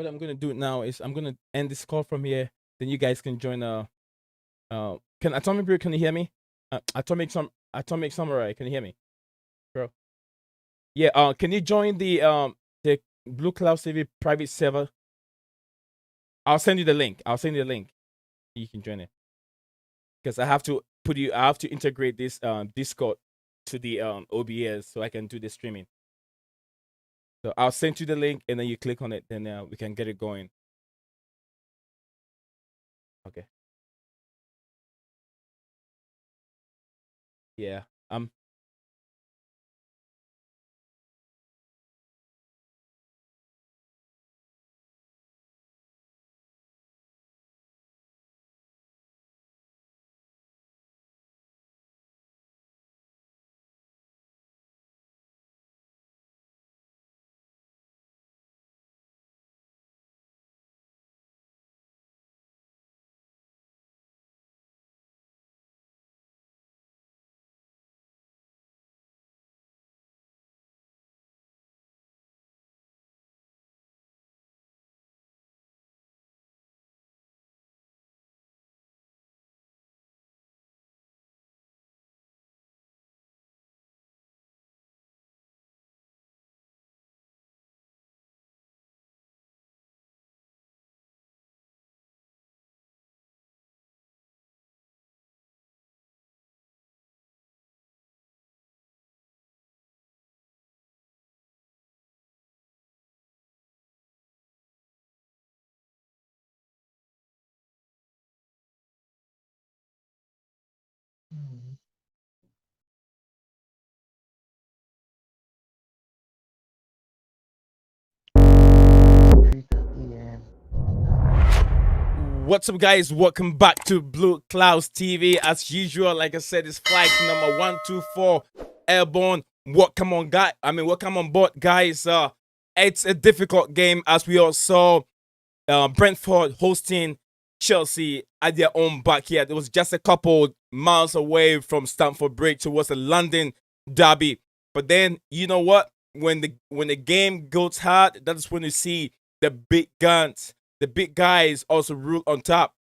what I'm gonna do now is I'm gonna end this call from here. Then you guys can join. Can Atomic Brew? Can you hear me? Atomic Samurai. Can you hear me, bro? Yeah. Can you join the Blue Clouds TV private server? I'll send you the link. I'll send you the link. You can join it because I have to put you. I have to integrate this Discord to the OBS so I can do the streaming. So I'll send you the link and then you click on it. Then we can get it going. Okay. Yeah. What's up, guys? Welcome back to Blue Clouds TV. As usual, like I said, it's flight number 124 Airborne. Welcome on, welcome on board, guys. It's a difficult game, as we all saw. Brentford hosting Chelsea at their own backyard. It was just a couple miles away from Stamford Bridge towards the London derby. But then, you know what? When the game goes hard, that's when you see the big guns. The big guys also rule on top.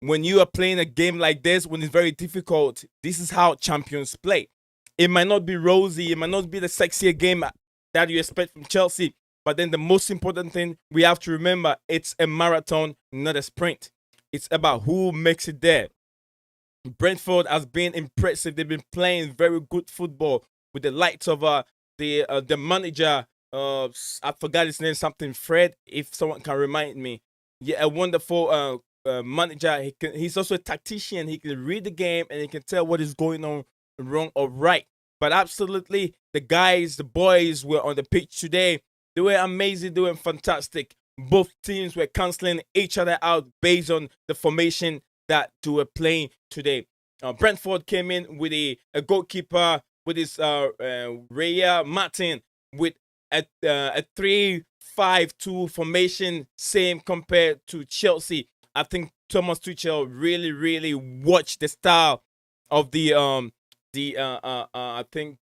When you are playing a game like this, when it's very difficult, this is how champions play. It might not be rosy, it might not be the sexier game that you expect from Chelsea, but then the most important thing we have to remember, it's a marathon, not a sprint. It's about who makes it there. Brentford has been impressive. They've been playing very good football with the likes of the manager. I forgot his name, something Fred. If someone can remind me, yeah, a wonderful manager. He's also a tactician. He can read the game and he can tell what is going on wrong or right. But absolutely, the boys were on the pitch today. They were amazing. They were fantastic. Both teams were canceling each other out based on the formation that they were playing today. Brentford came in with a goalkeeper with his Raya Martin with a 3-5-2 formation, same compared to Chelsea. I think Thomas Tuchel really watched the style of I think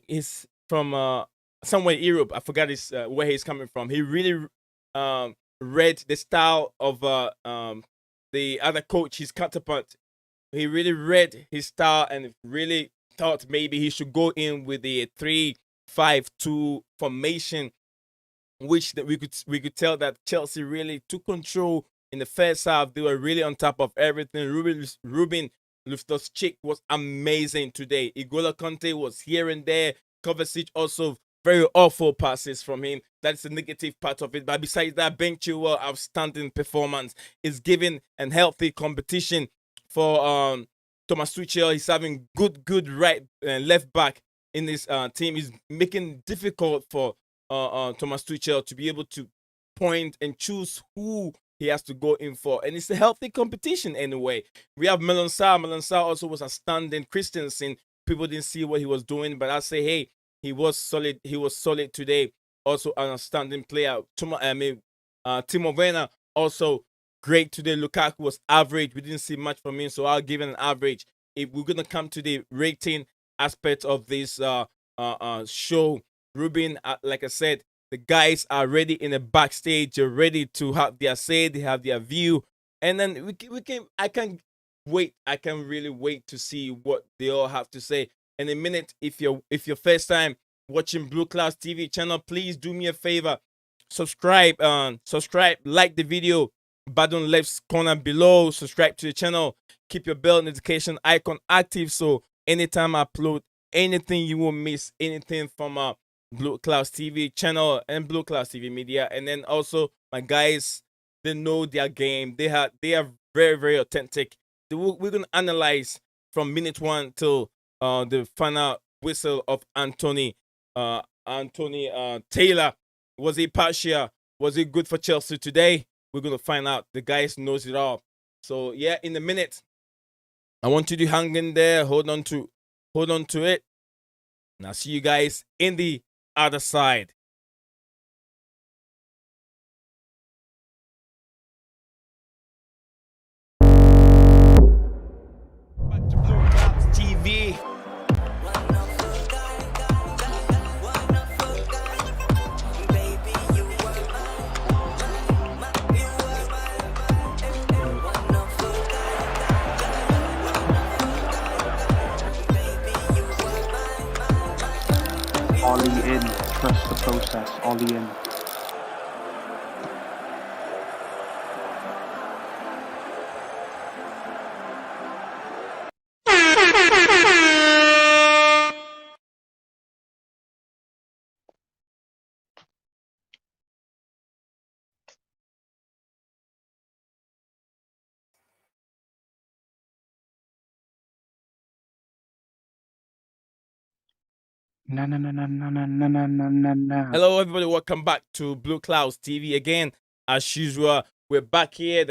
he's from somewhere in Europe. I forgot where he's coming from. He really read the style of the other coach, his counterpart. He really read his style and really thought maybe he should go in with the 3-5-2 formation, which we could tell that Chelsea really took control in the first half. They were really on top of everything. Ruben Loftus-Cheek was amazing today. N'Golo Kante was here and there. Kovacic also very awful passes from him. That's the negative part of it. But besides that, Ben Chilwell, outstanding performance, is giving a healthy competition for Thomas Tuchel. He's having good right and left back in this team. He's making it difficult for Thomas Tuchel to be able to point and choose who he has to go in for. And it's a healthy competition anyway. We have Milan Sarr. Milan Sarr also was outstanding. Christensen, people didn't see what he was doing, but I say, hey, he was solid. He was solid today. Also an outstanding player. Timo Werner also great today. Lukaku was average. We didn't see much from him, so I'll give him an average. If we're gonna come to the rating aspect of this show, Ruben, like I said, The guys are ready in the backstage. They're ready to have their say. They have their view, and then we can. I can wait. I can really wait to see what they all have to say. In a minute, if you're first time watching Blue Clouds TV channel, please do me a favor, subscribe, like the video, button left corner below, subscribe to the channel, keep your bell notification icon active so anytime I upload anything you won't miss anything from Blue Clouds TV channel and Blue Clouds TV media. And then also my guys, they know their game. They are very, very authentic. We're gonna analyze from minute one till the final whistle of Anthony Taylor. Was he partial? Was he good for Chelsea today? We're gonna find out. The guys knows it all. So yeah, in a minute, I want you to hang in there, hold on to it. And I'll see you guys in the other side. Back to Blue Clouds TV. Ollie in, trust the process, Ollie in. No. Hello, everybody. Welcome back to Blue Clouds TV again. As usual, we're back here.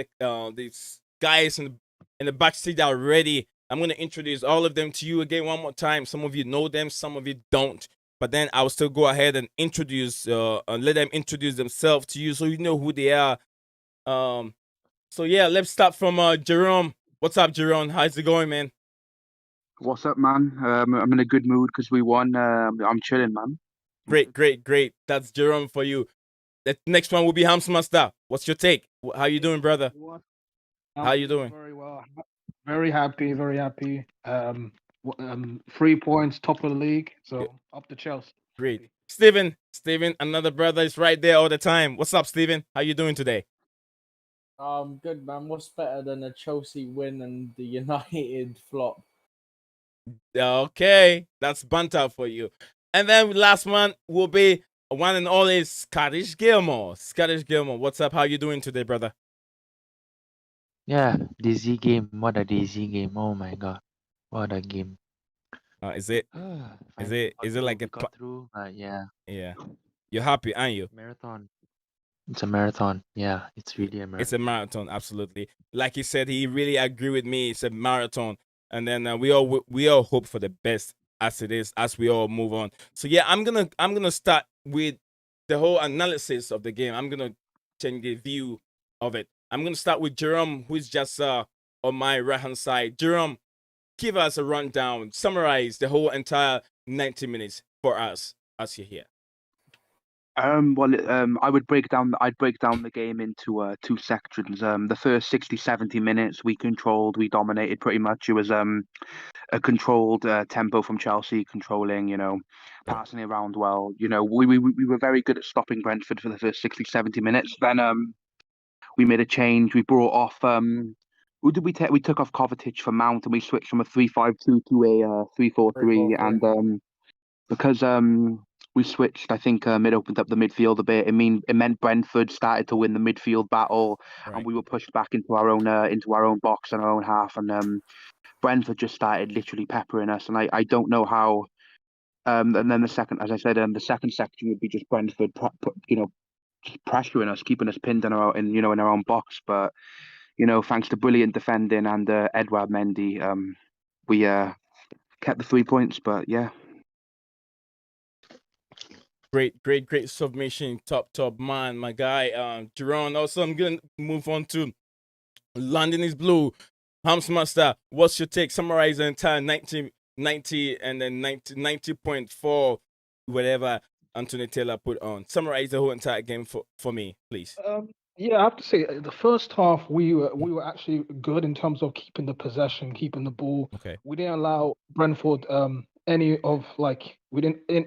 These guys in the backstage are ready. I'm gonna introduce all of them to you again one more time. Some of you know them, some of you don't. But then I'll still go ahead and let them introduce themselves to you, so you know who they are. So yeah, let's start from Jerome. What's up, Jerome? How's it going, man? What's up, man? I'm in a good mood because we won. I'm chilling, man. Great. That's Jerome for you. The next one will be Hamsmaster. What's your take? How you doing, brother? How you doing? Very well. Very happy. 3 points, top of the league. So up to Chelsea. Great. Steven, another brother is right there all the time. What's up, Steven? How you doing today? Good, man. What's better than a Chelsea win and the United flop? Okay, that's banter for you. And then last one will be one and only Scottish Gilmore. Scottish Gilmore, what's up? How you doing today, brother? Yeah, Daisy game. What a Daisy game. Oh my god. What a game. Is it like a got through? Yeah. Yeah. You're happy, aren't you? Marathon. It's a marathon. Yeah, it's really a marathon. It's a marathon, absolutely. Like he said, he really agree with me. It's a marathon, and then we all hope for the best as it is as we all move on. So yeah, I'm gonna start with the whole analysis of the game. I'm gonna change the view of it. I'm gonna start with Jerome, who's just on my right hand side. Jerome, give us a rundown, summarize the whole entire 90 minutes for us as you're here. I'd break down the game into two sections. The first 60, 70 minutes, we dominated pretty much. It was a controlled tempo from Chelsea, controlling, passing it around well. We were very good at stopping Brentford for the first 60, 70 minutes. Then we made a change. We brought off who did we take? We took off Kovacic for Mount, and we switched from a 3-5-2 to a 3-4-3. And because we switched, I think it opened up the midfield a bit. It meant Brentford started to win the midfield battle, Right. and we were pushed back into our own box and our own half. And Brentford just started literally peppering us, and I don't know how. And then the second, as I said, the second section would be just Brentford, just pressuring us, keeping us pinned in our own box. But thanks to brilliant defending and Edouard Mendy, we kept the 3 points. But yeah. Great submission, top man, my guy, Jerome. Also, I'm gonna move on to London is Blue. Hamsmaster, what's your take? Summarize the entire 90 and then 90.4, whatever. Anthony Taylor put on. Summarize the whole entire game for me, please. Yeah, I have to say the first half we were actually good in terms of keeping the possession, keeping the ball. Okay. We didn't allow Brentford any of we didn't in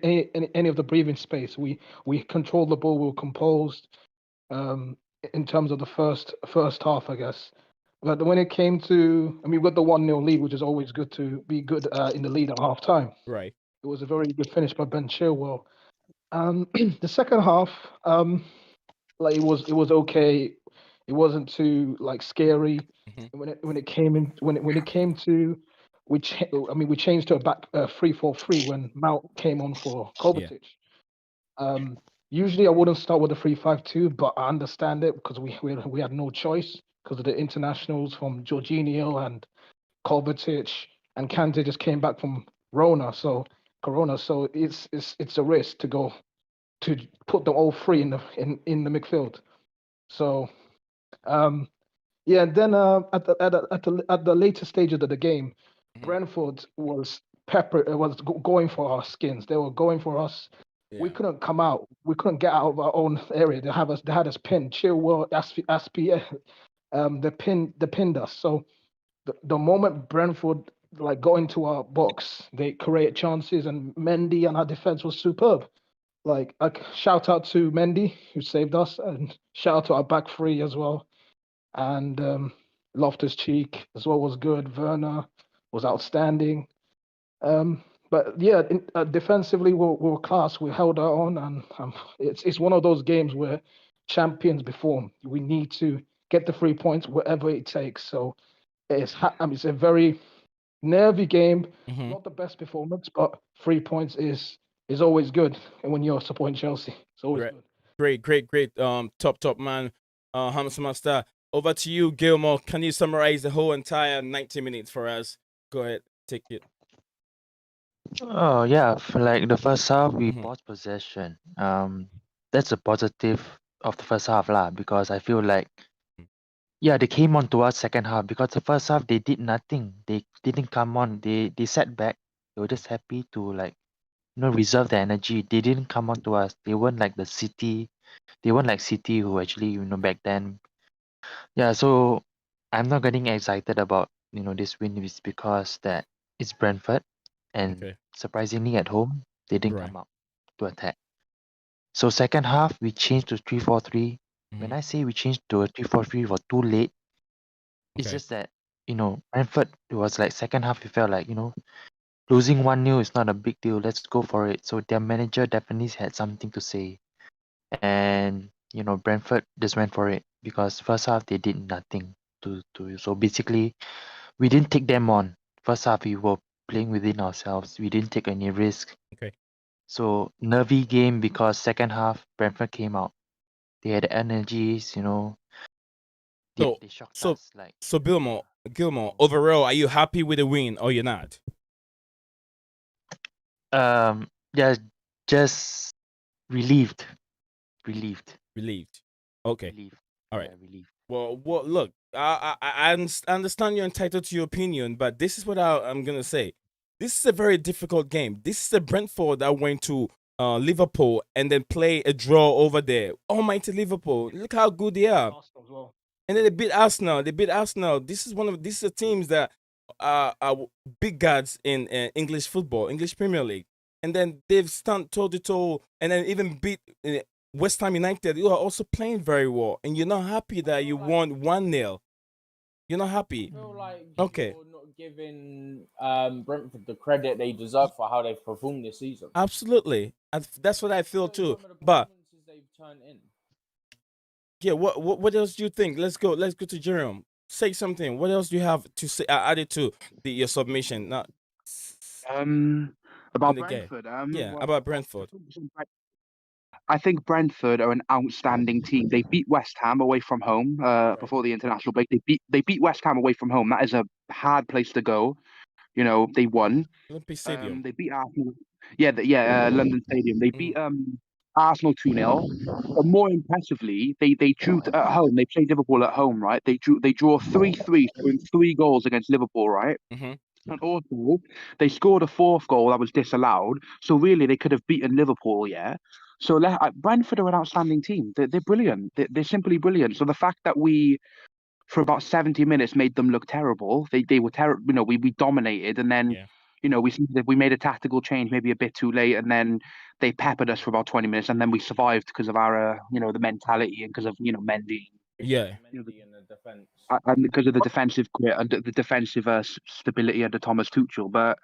any of the breathing space. We controlled the ball. We were composed in terms of the first half, I guess. But when it came to, I mean, we got the 1-0 lead, which is always good to be good in the lead at half time. Right. It was a very good finish by Ben Chilwell. The second half, like it was okay. It wasn't too scary. When it came in when it came to we changed to a back 3-4-3 when Mount came on for Kovacic. Usually I wouldn't start with a 3-5-2, but I understand it because we had no choice because of the internationals from Jorginho and Kovacic and Kante just came back from Corona, so it's a risk to go to put them all three in the midfield. So yeah, and then at the later stages of the game, Brentford was going for our skins. They were going for us. We couldn't come out. We couldn't get out of our own area. They had us pinned. Chilwell, Aspi, they pinned us. So the moment Brentford got into our box, they created chances, and Mendy and our defense was superb. Shout out to Mendy who saved us, and shout out to our back three as well. And Loftus-Cheek as well was good. Werner was outstanding. But yeah, defensively we were class. We held our own, and it's one of those games where champions perform. We need to get the 3 points whatever it takes. So it's a very nervy game. Not the best performance, but 3 points is always good. And when you're supporting Chelsea, it's always good. Great. Top man. Hamza Master. Over to you, Gilmore. Can you summarize the whole entire 90 minutes for us? Go ahead, take it. Oh yeah, for the first half we lost possession. That's a positive of the first half lah, because I feel like they came on to us second half, because the first half they did nothing. They didn't come on. They sat back. They were just happy to reserve their energy. They didn't come on to us. They weren't like the City. They weren't like City who actually back then. Yeah, so I'm not getting excited about this win is because that it's Brentford, and surprisingly at home they didn't come out to attack. So second half we changed to 3-4-3. When I say we changed to a 3-4-3 for too late, it's just that Brentford, it was like second half we felt like losing 1-0 is not a big deal. Let's go for it. So their manager definitely had something to say, and Brentford just went for it because first half they did nothing to so basically we didn't take them on. First half we were playing within ourselves. We didn't take any risk. So nervy game because second half Brentford came out. They had energies, they shocked us. So Gilmore, overall, are you happy with the win or you're not? Yeah, just relieved. Okay. Relieved. All right. Yeah, relieved. Well, look, I understand you're entitled to your opinion, but this is what I'm gonna say. This is a very difficult game. This is a Brentford that went to Liverpool and then play a draw over there. Almighty Liverpool! Look how good they are. And then they beat Arsenal. This is a teams that are big gods in English football, English Premier League. And then they've stand toe to toe, and then even beat West Ham United. You are also playing very well, and you're not happy that you won 1-0. You're not happy. I feel like Okay. you're not giving Brentford the credit they deserve for how they've performed this season. Absolutely, that's what I feel too. But they've turned in. Yeah, what else do you think? Let's go to Jerome. Say something. What else do you have to say added to your submission? Not about the game. Brentford. About Brentford. I think Brentford are an outstanding team. They beat West Ham away from home before the international break. They beat West Ham away from home. That is a hard place to go. They won. Olympic Stadium. They beat Arsenal. London Stadium. They beat Arsenal 2-0. But more impressively, they drew at home. They played Liverpool at home, right? They draw 3-3, so in 3 goals against Liverpool, right? And also, they scored a fourth goal that was disallowed. So really, they could have beaten Liverpool, yeah. So Brentford are an outstanding team. They're brilliant. They're simply brilliant. So the fact that we, for about 70 minutes, made them look terrible. They were terrible. You know, we dominated, and then, Yeah. you know, we made a tactical change maybe a bit too late, and then they peppered us for about 20 minutes, and then we survived because of our, you know, the mentality and because of, you know, Mendy. Yeah. Mendy in the defense. And because of the defensive grit and the defensive stability under Thomas Tuchel. But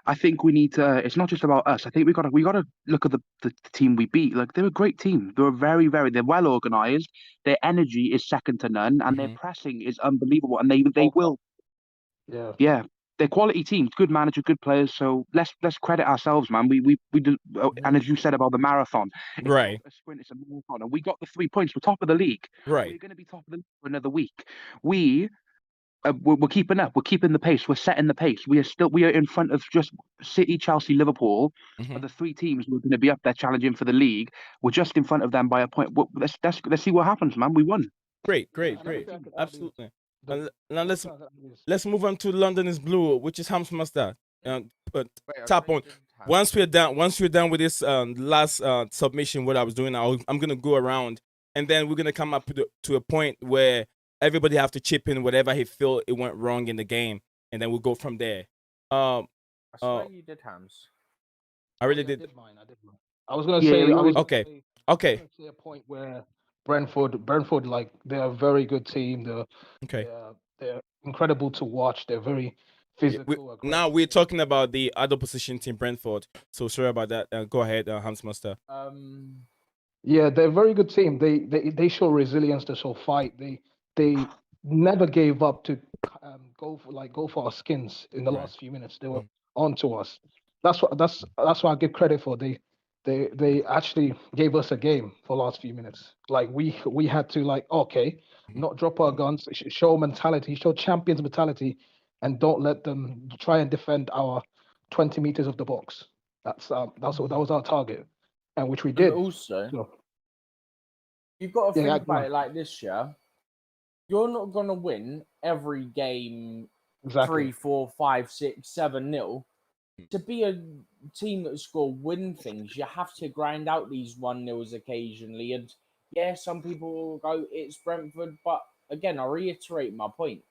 I think we need to. It's not just about us. I think we got to look at the team we beat. Like, they're a great team. They're they're well organized. Their energy is second to none, and their pressing is unbelievable. And they will, Yeah. yeah. They're quality teams, good manager, good players. So let's credit ourselves, man. We do, and as you said about the marathon, it's Right. not a sprint, it's a marathon, and we got the 3 points. We're top of the league. Right. We're going to be top of the league for another week. We're keeping up. We're keeping the pace. We're setting the pace. We are in front of just City, Chelsea, Liverpool. Are the three teams who are going to be up there challenging for the league. We're just in front of them by a point. Let's see what happens, man. We won. Great. Another thing I could add is Absolutely. the- And now let's Is- let's move on to London is Blue, which is Ham's Mustard. But Wait, I tap thought you on. didn't have- Once we're done with this last submission, what I was doing, I'm gonna go around, and then we're gonna come up to a point where everybody have to chip in whatever he feel it went wrong in the game, and then we'll go from there. I swear you did, Hams. I really I did. did mine. I was gonna Yeah, say. we I was always- gonna Okay. say- Okay. I was gonna say a point where Brentford, like, they're a very good team. Okay. They're incredible to watch. They're very physical. Now aggressive. we're talking about the other position team, Brentford. So sorry about that. Go ahead, Hans Muster. Yeah, they're a very good team. They show resilience. They show fight. They never gave up to go for our skins in the Right. last few minutes. They were on to us. That's what I give credit for. They actually gave us a game for the last few minutes. Like, we had to, like, okay, not drop our guns, show mentality, show champions mentality, and don't let them try and defend our 20 meters of the box. That was our target, and which we did. And also, So, you've got to Yeah, think go about on. it like this, yeah. You're not gonna win every game exactly. 3, 4, 5, 6, 7-0. To be a team that score win things, you have to grind out these 1-0s occasionally. And yeah, some people will go, it's Brentford, but again, I reiterate my point.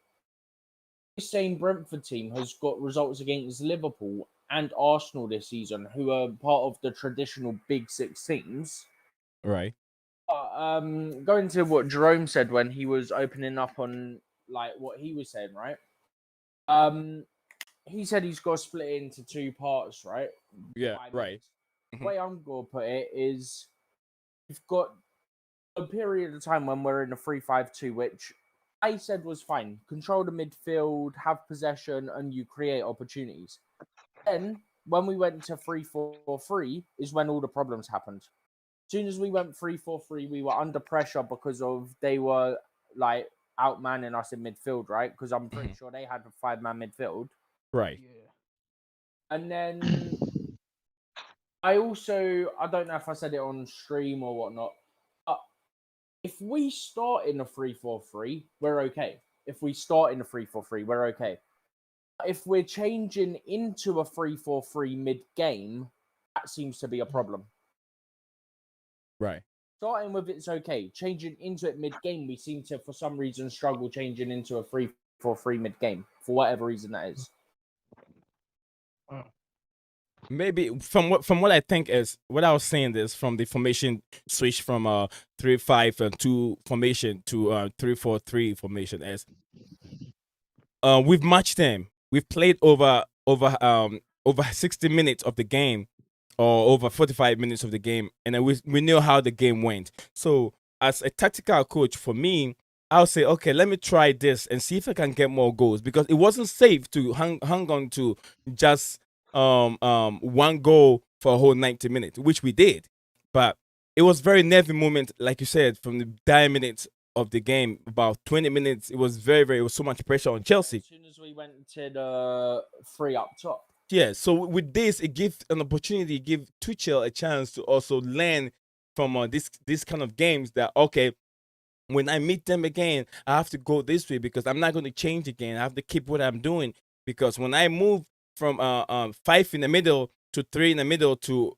This same Brentford team has got results against Liverpool and Arsenal this season, who are part of the traditional Big Six teams. Right. Going to what Jerome said when he was opening up on, like, what he was saying, right? He said he's got to split it into two parts, right? Yeah. 5 Right. minutes. The way I'm going to put it is, you've got a period of time when we're in a 3-5-2, which I said was fine. Control the midfield, have possession, and you create opportunities. Then, when we went to 3-4-3, is when all the problems happened. As soon as we went 3-4-3, we were under pressure because of they were, like, outmanning us in midfield, right? Because I'm pretty sure they had a 5-man midfield. Right. Yeah. And then I don't know if I said it on stream or whatnot, but if we start in a 3-4-3, we're okay. If we start in a 3-4-3, we're okay. If we're changing into a 3-4-3 mid-game, that seems to be a problem. Right. Starting with it's okay. Changing into it mid-game, we seem to, for some reason, struggle changing into a 3-4-3 mid-game, for whatever reason that is. Maybe from what I think is what I was saying is from the formation switch from 3-5-2 formation to 3-4-3 formation is we've matched them. We've played over 60 minutes of the game or over 45 minutes of the game, and then we know how the game went. So as a tactical coach, for me, I'll say, okay, let me try this and see if I can get more goals, because it wasn't safe to hang on to just one goal for a whole 90 minutes, which we did. But it was very nervy moment, like you said, from the dying minutes of the game, about 20 minutes. It was it was so much pressure on Chelsea. As soon as we went to the 3 up top. Yeah, so with this, it gives an opportunity, give Tuchel a chance to also learn from this kind of games that, okay, when I meet them again, I have to go this way because I'm not going to change again. I have to keep what I'm doing. because when I move from 5 in the middle to 3 in the middle to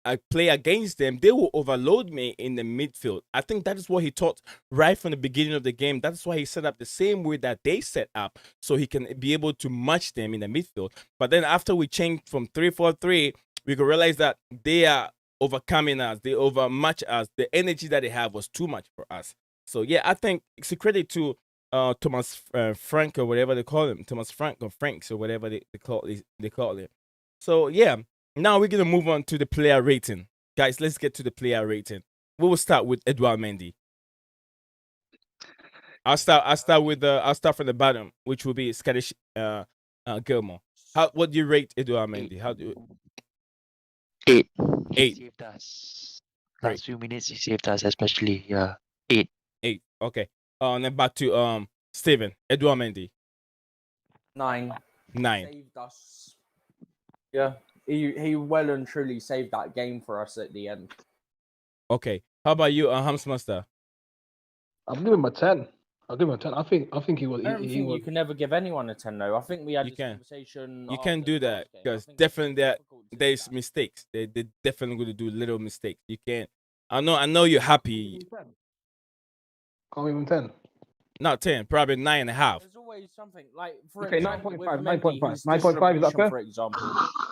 I play against them, they will overload me in the midfield. I think that is what he taught right from the beginning of the game. That's why he set up the same way that they set up, so he can be able to match them in the midfield. But then after we changed from 3-4-3, we could realize that they are overcoming us. They overmatch us. The energy that they have was too much for us. So yeah, I think it's a credit to Thomas Frank or whatever they call him, Thomas Frank or Franks or whatever they call it. So yeah, now we're gonna move on to the player rating, guys. Let's get to the player rating. We will start with Edouard Mendy. I'll start from the bottom, which will be Scottish Gilmore. What do you rate Edouard Mendy? How do you? 8. 8. He saved us. Great. Last few minutes he saved us, especially. Yeah. 8. 8. Okay. And then back to Steven. Edouard Mendy. 9. 9. Saved us. Yeah, he well and truly saved that game for us at the end. Okay. How about you, Hamsmaster? I'll give him a 10. I'll give him a 10. I think he was. I don't think you can never give anyone a 10 though. I think we had You this can. conversation. You after can do the that last game. I because think it's definitely difficult to do there's that. mistakes. They're definitely going to do little mistakes. You can't. I know you're happy. I'll give him 10. Not 10, probably 9.5. There's always something like for Okay, example, 9.5, with Mendy, 9.5. his 9.5, is that distribution, fair? for example.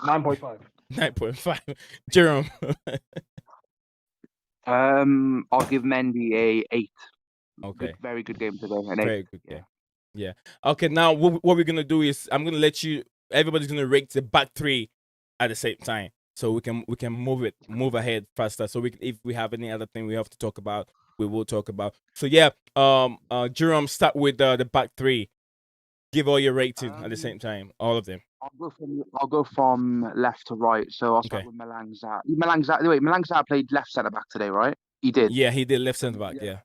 9.5. 9.5. Jerome. I'll give Mendy a 8. Okay. Very good game today. An 8. Very good game. Yeah. Okay, now what we're going to do is I'm going to let everybody's going to rate the back 3 at the same time. So we can move ahead faster. So if we have any other thing we have to talk about, we will talk about. So yeah, Jerome, start with the back 3. Give all your rating at the same time, all of them. I'll go from left to right. So I'll start Okay. with Malang Sarr. Wait, Malang Sarr played left centre back today, right? He did. Yeah, he did left centre back. Yeah.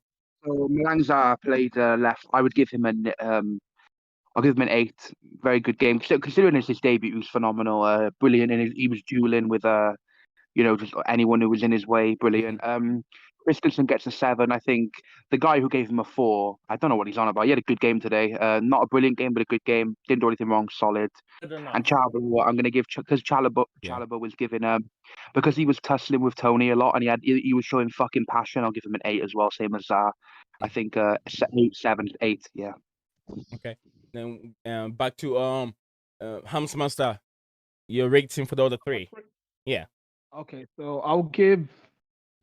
So Malang Sarr played left. I would give him I'll give him an 8. Very good game. Considering it's his debut, he was phenomenal. Brilliant, and he was dueling with just anyone who was in his way. Brilliant. Christensen gets a 7. I think the guy who gave him a 4, I don't know what he's on about. He had a good game today. Not a brilliant game, but a good game. Didn't do anything wrong. Solid. And Chalobah, I'm going to give because Chalobah was given because he was tussling with Tony a lot, and he was showing fucking passion. I'll give him an 8 as well, same as Zah. I think 8, 7, 8. Yeah. Okay. Then back to Hamsmaster. Your rating for the other 3. Yeah. Okay, so I'll give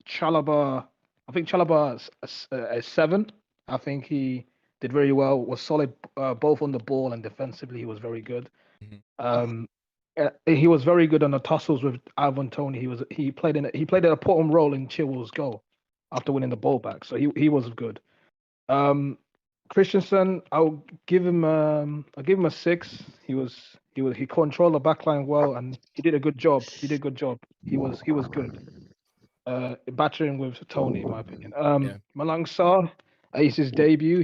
Chalobah. I think Chalobah a 7. I think he did very well. Was solid both on the ball and defensively. He was very good. He was very good on the tussles with Ivan Toney. He played an important role in Chilwell's goal after winning the ball back. So he was good. Christensen, I'll give him a 6. He controlled the backline well, and he did a good job. He was good. Battering with Tony, in my opinion. Malang Sarr, it's his debut.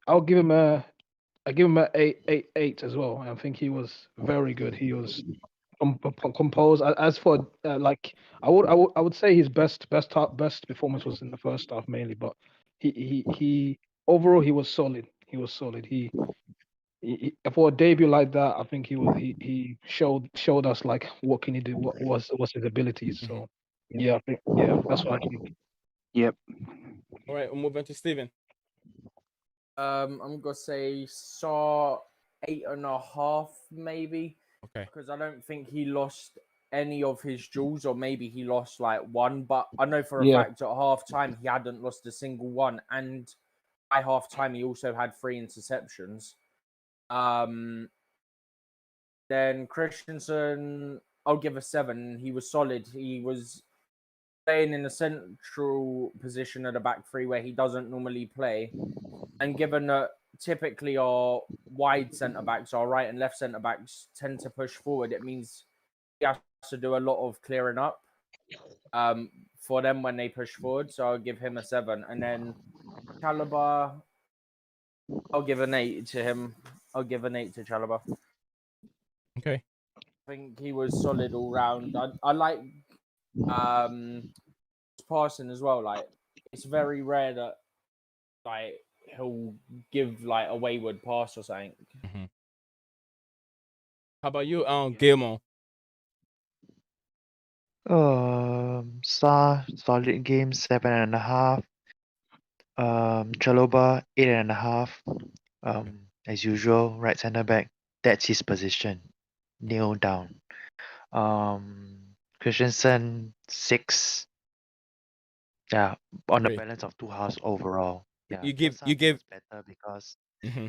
I'll give him a 8 as well. I think he was very good. He was composed. As for I would say his best performance was in the first half mainly, but he overall he was solid. He for a debut like that, I think he showed us like what can he do, what was his abilities. So yeah, I think that's what I think. Yep. All right, we'll move on to Steven. I'm gonna say Saw 8.5 maybe. Okay. Because I don't think he lost any of his duels, or maybe he lost like one. But I know for a fact at half time he hadn't lost a single one, and by half time he also had 3 interceptions. Then Christensen, I'll give a 7. He was solid. He was playing in a central position at the back 3 where he doesn't normally play. And given that typically our wide centre backs, our right and left centre backs tend to push forward, it means he has to do a lot of clearing up for them when they push forward. So I'll give him a 7. And then Chalobah, I'll give an 8 to him. I'll give an 8 to Chalobah. Okay. I think he was solid all round. I like passing as well. Like, it's very rare that like he'll give like a wayward pass or something. How about you, Gilmore? Solid game, 7.5. Chaloba, 8.5. As usual, right center back. That's his position. Nailed down. Christensen, 6. Yeah, on the Great. balance of 2 halves overall. Yeah, You first half give. was better because Mm-hmm.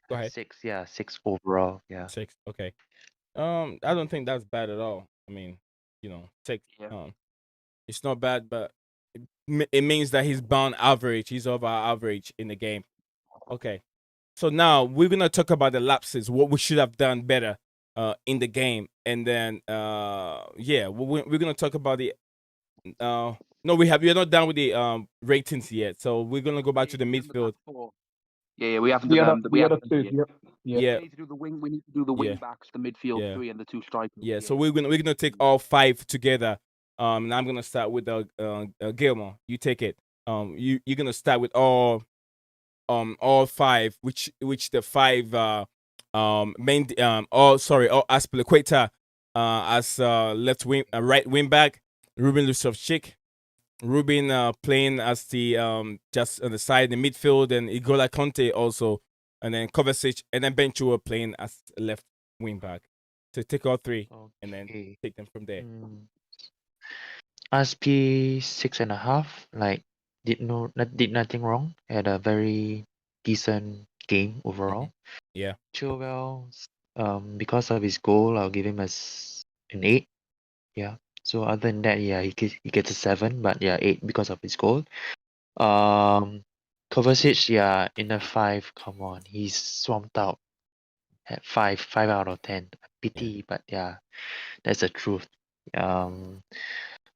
Go ahead. 6. Yeah, 6 overall. Yeah. 6. Okay. I don't think that's bad at all. I mean, 6. Yeah. It's not bad, but it means that he's bound average. He's over average in the game. Okay. So now we're gonna talk about the lapses, what we should have done better in the game, and then yeah, we're gonna talk about the no, we're not done with the ratings yet. So we're gonna go back to the midfield. Yeah, we haven't The done other, we the other haven't two. yet. Yep. Yeah. Yeah, We need to do the wing. We need to do the Yeah. wing backs, the midfield Yeah. 3, and the 2 strikers. yeah. So we're gonna take all 5 together. And I'm gonna start with Gilmore. You take it. You're gonna start with all 5, which the 5 main all Aspilicueta as left wing right wing back, Ruben Loftus-Cheek, Ruben playing as the just on the side in the midfield, and Igola Conte also, and then Kovacic, and then Ben Chilwell playing as left wing back. So take all 3 and then Okay. take them from there. Aspi 6.5. Like did nothing wrong. Had a very decent game overall. Yeah. Chilwell, because of his goal, I'll give him an 8. Yeah. So other than that, yeah, he gets a 7, but yeah, 8 because of his goal. Kovacic, yeah, in a 5. Come on, he's swamped out at 5 out of 10. Pity, but yeah, that's the truth.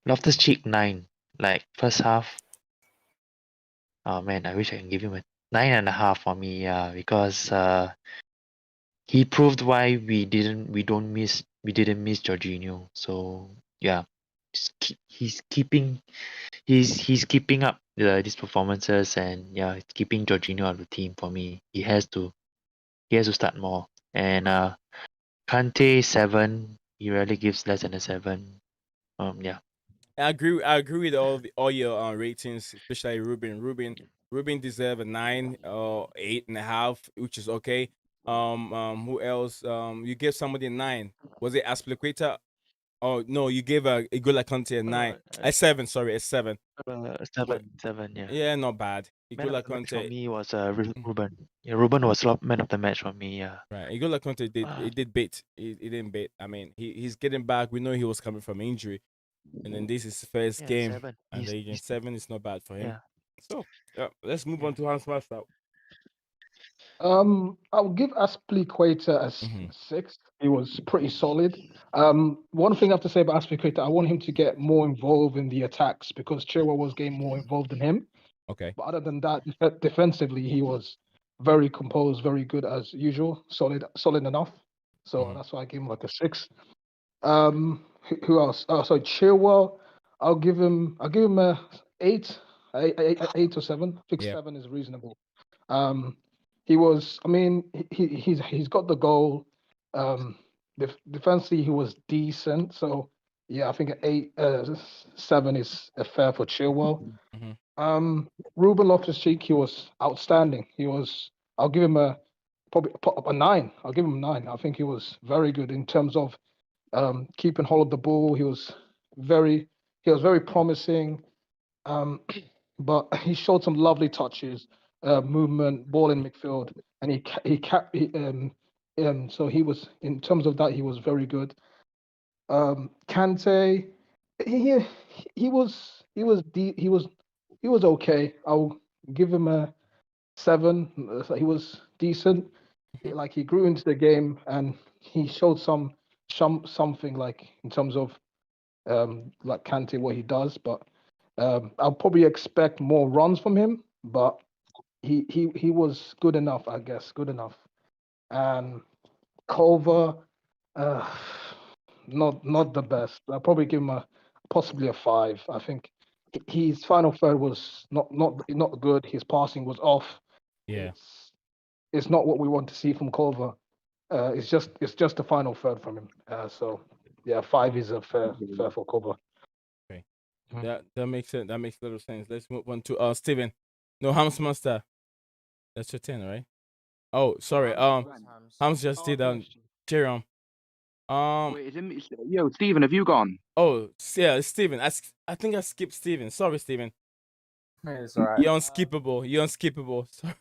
Loftus-Cheek 9. Like first half, oh man, I wish I can give him a 9.5 for me. Yeah, because he proved why we didn't miss Jorginho. So yeah, he's keeping up these performances, and yeah, he's keeping Jorginho out of the team for me. He has to start more. And Kante 7. He rarely gives less than a 7. Yeah. I agree with all your ratings, especially Ruben. Ruben deserve a 9 or 8.5, which is okay. Who else? You gave somebody a 9. Was it Aspilicueta? Oh no, you gave a Igola Conte a 9. A 7, sorry, a 7. 7. Yeah. Yeah, not bad. Man of Igola the match for Conte. me was Ruben. Yeah, Ruben was man of the match for me. Yeah. Right, Igola Conte did bait. He didn't bait. I mean, he's getting back. We know he was coming from injury, and then this is his first Yeah, game 7. at the age of 7. It's not bad for him. Yeah. So let's move Yeah. on to Hans Master. I'll give Aspilicueta a 6. He was pretty solid. One thing I have to say about Aspilicueta, I want him to get more involved in the attacks because Chilwell was getting more involved than him. Okay. But other than that, defensively, he was very composed, very good as usual, solid enough. So that's why I give him like a 6. Who else? Oh, sorry, Chilwell. I'll give him a 8, 8 or 7. I think 7 is reasonable. He was. I mean, he's got the goal. Defensively, he was decent. So yeah, I think an 8, 7 is fair for Chilwell. Ruben Loftus-Cheek, he was outstanding. I'll give him probably a 9. I'll give him a 9. I think he was very good in terms of keeping hold of the ball. He was very promising. But he showed some lovely touches, movement, ball in midfield, and so he was, in terms of that, he was very good. Kante, he was okay. I'll give him a 7. So he was decent. Like he grew into the game and he showed something like in terms of like Kante what he does, but I'll probably expect more runs from him. But he was good enough, I guess, good enough. And Culver, not the best. I'll probably give him possibly a 5. I think his final third was not good. His passing was off. Yeah. It's not what we want to see from Culver. It's just the final third from him. So yeah, 5 is a fair for cover. Okay. Mhm. That makes sense. That makes a little sense. Let's move on to Steven. No, Hams Master. That's your 10, right? Oh, sorry. Hams just did Jerome. Wait, is it? Yo, Stephen, have you gone? Oh, yeah, it's Steven. I think I skipped Steven. Sorry, Steven. It's all right. You're unskippable. You're unskippable. Sorry.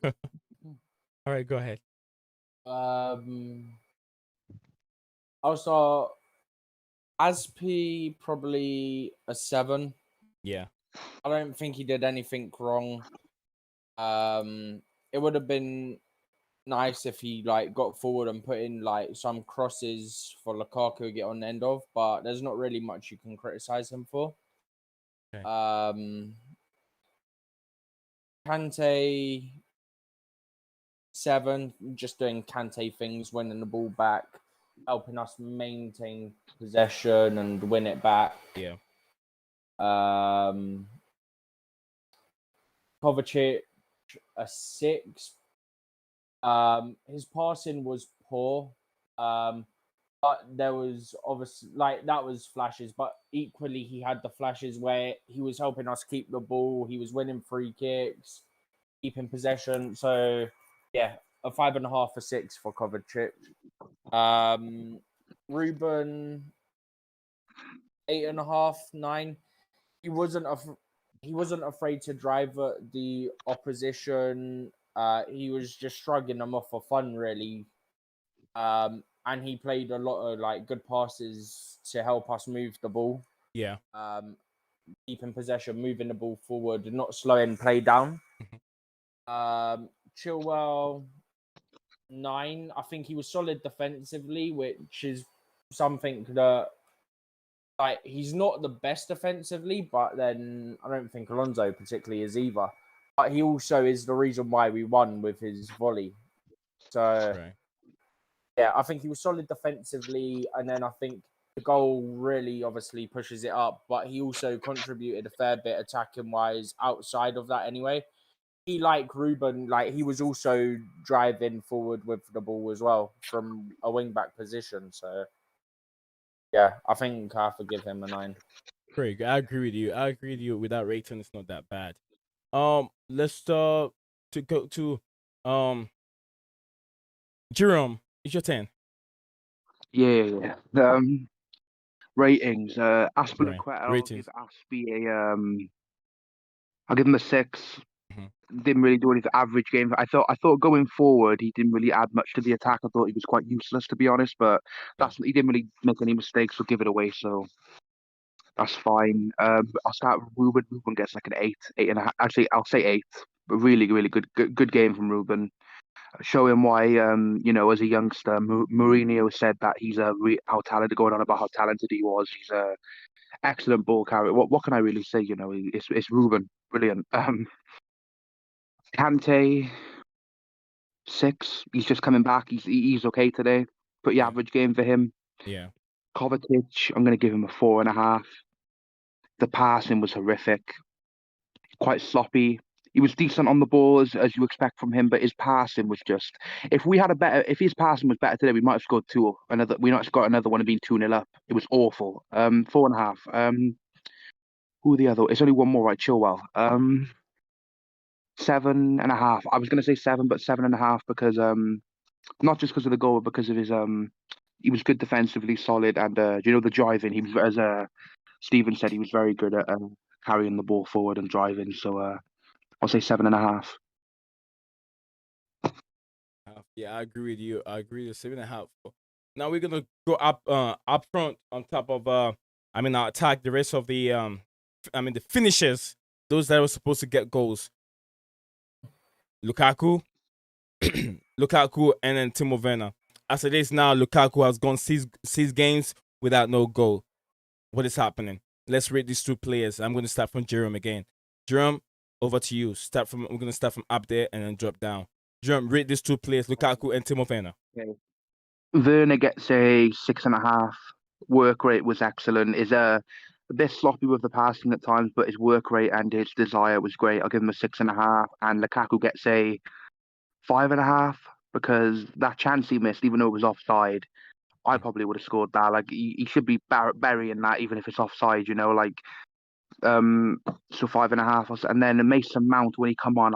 All right, go ahead. Also, Aspi probably a 7. Yeah. I don't think he did anything wrong. It would have been nice if he like got forward and put in like some crosses for Lukaku to get on the end of, but there's not really much you can criticize him for. Okay. Kante 7, just doing Kante things, winning the ball back, helping us maintain possession and win it back. Yeah. Kovacic a 6. His passing was poor. But there was obviously like that was flashes, but equally he had the flashes where he was helping us keep the ball, he was winning free kicks, keeping possession. So yeah, a 5.5, a 6 for Kovacic. Ruben 8.5, 9. He wasn't afraid to drive the opposition. He was just shrugging them off for fun, really. And he played a lot of like good passes to help us move the ball. Yeah. Keeping possession, moving the ball forward, not slowing play down. Chilwell 9. I think he was solid defensively, which is something that like he's not the best defensively, but then I don't think Alonso particularly is either. But he also is the reason why we won with his volley. So Right. yeah, I think he was solid defensively, and then I think the goal really obviously pushes it up, but he also contributed a fair bit attacking wise outside of that anyway. He, like Ruben, like he was also driving forward with the ball as well from a wing back position. So yeah, I think I have to give him a 9. Great. I agree with you. I agree with you. With that rating, it's not that bad. Let's to go to Jerome. It's your 10. Yeah. Ratings. Aspilicueta, I'll Ratings. give Aspie I'll give him a 6. Didn't really do anything. Average game. I thought going forward he didn't really add much to the attack. I thought he was quite useless, to be honest. But he didn't really make any mistakes or give it away, so that's fine. I'll start with Ruben. Ruben gets like an 8, 8.5. Actually, I'll say 8. But really, really good game from Ruben. Showing why, as a youngster, Mourinho said that he's how talented, going on about how talented he was. He's a excellent ball carrier. What can I really say? It's Ruben, brilliant. Kante 6. He's just coming back. He's okay today. Pretty average game for him. Yeah. Kovacic, I'm going to give him a 4.5. The passing was horrific, quite sloppy. He was decent on the ball as you expect from him, but his passing was just. If his passing was better today, we might have scored 2. We might have got another one and been 2-0 up. It was awful. 4.5. Who are the other? It's only one more, right? Chilwell. 7.5. I was going to say 7, but 7.5 because not just because of the goal, but because of his he was good defensively, solid, and the driving. He was, as Stephen said, he was very good at carrying the ball forward and driving. So I'll say 7.5. Yeah, I agree with you. I agree with 7.5. Now we're gonna go up front on top of I'll attack the rest of the the finishers, those that were supposed to get goals. Lukaku, Lukaku, and then Timo Werner. As it is now, Lukaku has gone 6 games without no goal. What is happening? Let's rate these 2 players. I'm going to start from Jerome again. Jerome, over to you. I'm going to start from up there and then drop down. Jerome, rate these 2 players, Lukaku and Timo Werner. Okay. Werner gets a 6.5. Work rate was excellent. Is a bit sloppy with the passing at times, but his work rate and his desire was great. I'll give him a 6.5. And Lukaku gets a 5.5. because that chance he missed, even though it was offside, I probably would have scored that. Like he should be burying that, even if it's offside. Like so 5.5, and then Mason Mount when he come on,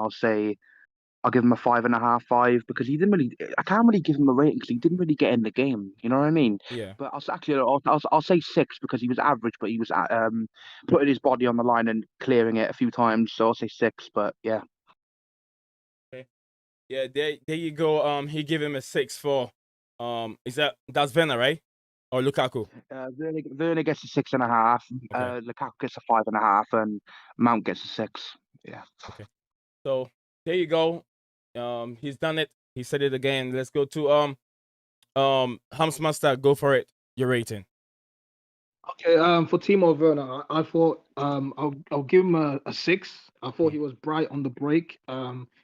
I'll give him a 5.5, 5 because he didn't really. I can't really give him a rating because he didn't really get in the game. You know what I mean? Yeah. But I'll say 6 because he was average, but he was putting his body on the line and clearing it a few times. So I'll say 6. But yeah. Okay. Yeah. There you go. He gave him a 6 for. That's Werner, right? Or Lukaku? Werner gets a 6.5. Okay. Lukaku gets a 5.5, and Mount gets a 6. Yeah. Okay. So there you go. He's done it. He said it again. Let's go to Hamsmaster. Go for it. Your rating. Okay, for Timo Werner, I thought I'll give him a 6. I thought he was bright on the break.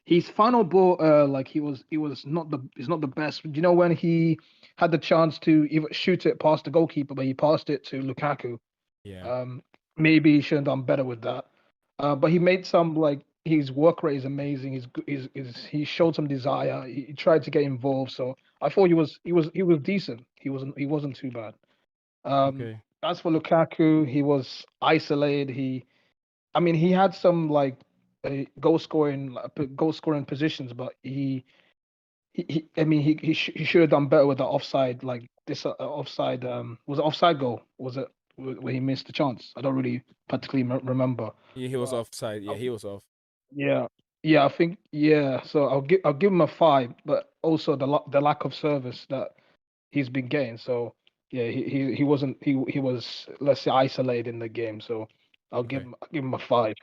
His final ball, like he was not the best. You know when he had the chance to even shoot it past the goalkeeper, but he passed it to Lukaku. Yeah. Maybe he should have done better with that. But he made some, like, his work rate is amazing. He showed some desire. He tried to get involved. So I thought he was decent. He wasn't too bad. Okay. As for Lukaku, he was isolated. He had some like goal scoring positions, but he should have done better with the offside. Like this offside was it offside goal? Was it where he missed the chance? I don't really particularly remember. Yeah, he was But offside. Yeah, he was off. yeah, I think So I'll give him a 5, but also the lack of service that he's been getting. So yeah, he wasn't he was, let's say, isolated in the game. So I'll give him a 5.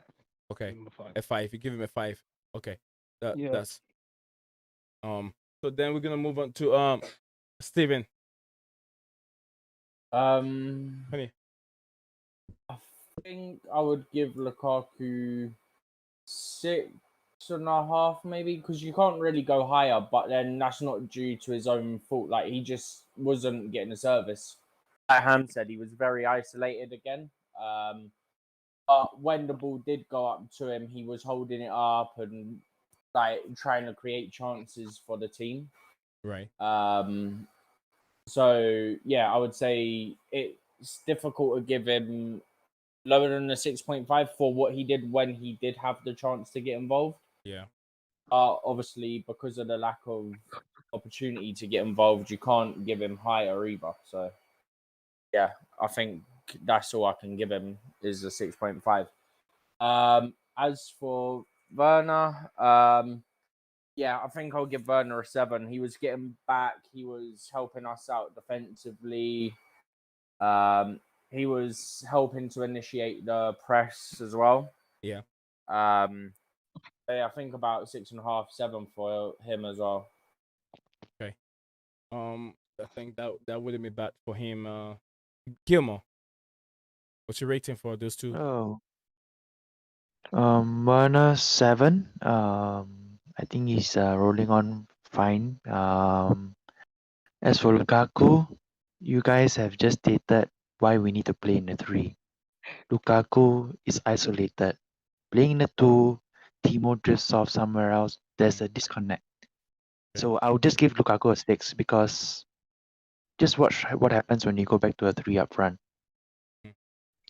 Okay. Give him a 5. A 5. You give him a 5. Okay. Yeah. That's so then we're gonna move on to Steven. Honey. I think I would give Lukaku 6.5 maybe, because you can't really go higher, but then that's not due to his own fault. Like he just wasn't getting the service. Like Ham said, he was very isolated again. But when the ball did go up to him, he was holding it up and like trying to create chances for the team. Right. So yeah, I would say it's difficult to give him lower than a 6.5 for what he did when he did have the chance to get involved. Yeah. Obviously, because of the lack of opportunity to get involved, you can't give him higher either. So yeah, I think that's all I can give him is a 6.5. As for Werner, yeah, I think I'll give Werner a 7. He was getting back. He was helping us out defensively. He was helping to initiate the press as well. Yeah. Yeah, I think about 6.5, 7 for him as well. Okay. I think that wouldn't be bad for him. Gilmore, what's your rating for those two? Oh, Werner 7. I think he's rolling on fine. As for Lukaku, you guys have just stated why we need to play in the 3. Lukaku is isolated. Playing in the 2, Timo drifts off somewhere else. There's a disconnect. So I'll just give Lukaku a 6 because just watch what happens when you go back to a 3 up front.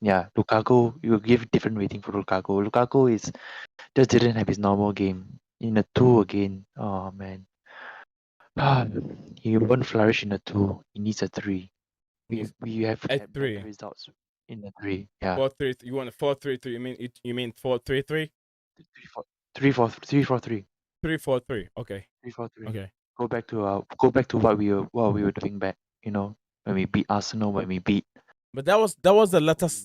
Yeah, Lukaku, you give different rating for Lukaku. Lukaku just didn't have his normal game. In a 2 again, oh man. He won't flourish in a 2. He needs a 3. We have At had 3. better results in the 3. Yeah. 4-3. You want a 4-3-3? You mean 4-3-3? 3-4-3. 3-4-3. Okay. 3-4-3. Okay. Go back to what we were doing back. When we beat Arsenal, when we beat. But that was the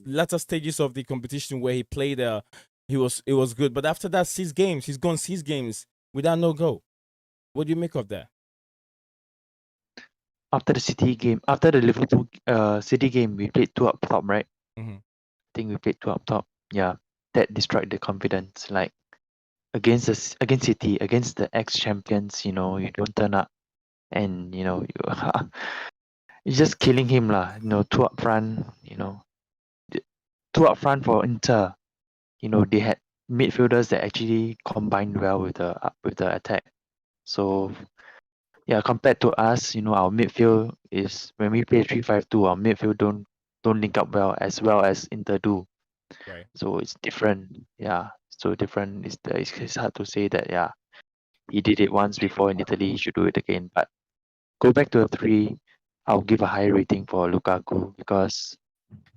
latter stages of the competition where he played. It was good. But after that, 6 games. He's gone 6 games without no goal. What do you make of that? After the Liverpool City game, we played 2 up top, right? Mm-hmm. I think we played 2 up top. Yeah, that destroyed the confidence. Like against City, against the ex-champions, you don't turn up, and you're just killing him lah. 2 up front. 2 up front for Inter. They had midfielders that actually combined well with the attack. So yeah, compared to us, our midfield is when we play 3-5-2, our midfield don't link up well as Inter do. Right. So it's different. Yeah. So different. It's hard to say that, yeah, he did it once before in Italy, he should do it again. But go back to a 3, I'll give a high rating for Lukaku because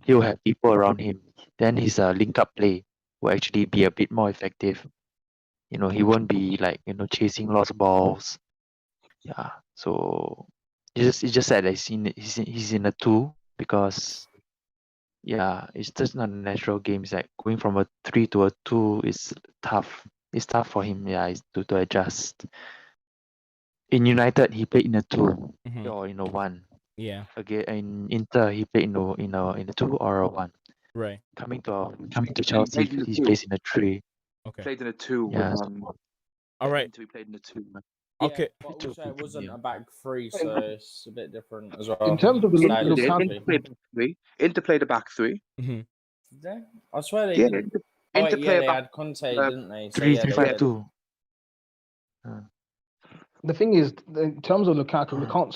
he'll have people around him. Then his link up play will actually be a bit more effective. He won't be like, chasing lost balls. Yeah. So it's just that he's in a 2 because yeah, it's just not a natural game. It's like going from a 3 to a 2 is tough. It's tough for him, yeah, to adjust. In United, he played in a 2 Mhm. or in a 1. Yeah. Again, in Inter, he played in a 2 or a 1. Right. Coming to He Chelsea, played in the he 2. plays in a 3. Okay. Played in a 2 with Yeah, All right. Inter, he played in a 2. Yeah, Okay. but so, also it wasn't yeah. a back three, so it's a bit different as well. In terms of the Inter did. Lukaku, Inter played back 3. Inter played a back 3. Mm-hmm. Did they? I swear they Yeah, did. Inter, Oh Inter wait, play yeah, a they back. had Conte, Uh, didn't they? So 3 yeah, 3 they 5 did. 2. the thing is, in terms of Lukaku, we can't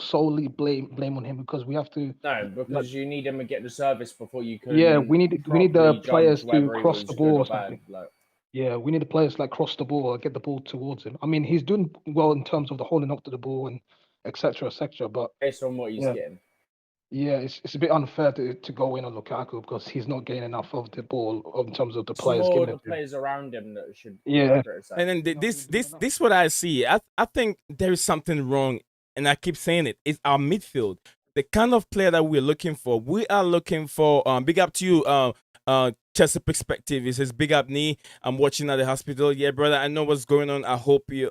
solely blame on him because we have to. No, Like, because you need him to get the service before you can yeah, we need the properly players judge to whether he cross was the good ball or or something. bad. Like, Yeah, we need the players like cross the ball or get the ball towards him. I mean, he's doing well in terms of the holding up to the ball and etc. etc. But based on what he's yeah, getting. yeah, it's a bit unfair to go in on Lukaku because he's not getting enough of the ball in terms of the It's players more giving the it to him. players around him that should Yeah, criticize. And then this what I see. I think there is something wrong, and I keep saying it. It's our midfield. The kind of player that we're looking for. We are looking for. Big up to you. Chelsea perspective. It says big up knee. I'm watching at the hospital. Yeah, brother. I know what's going on. I hope you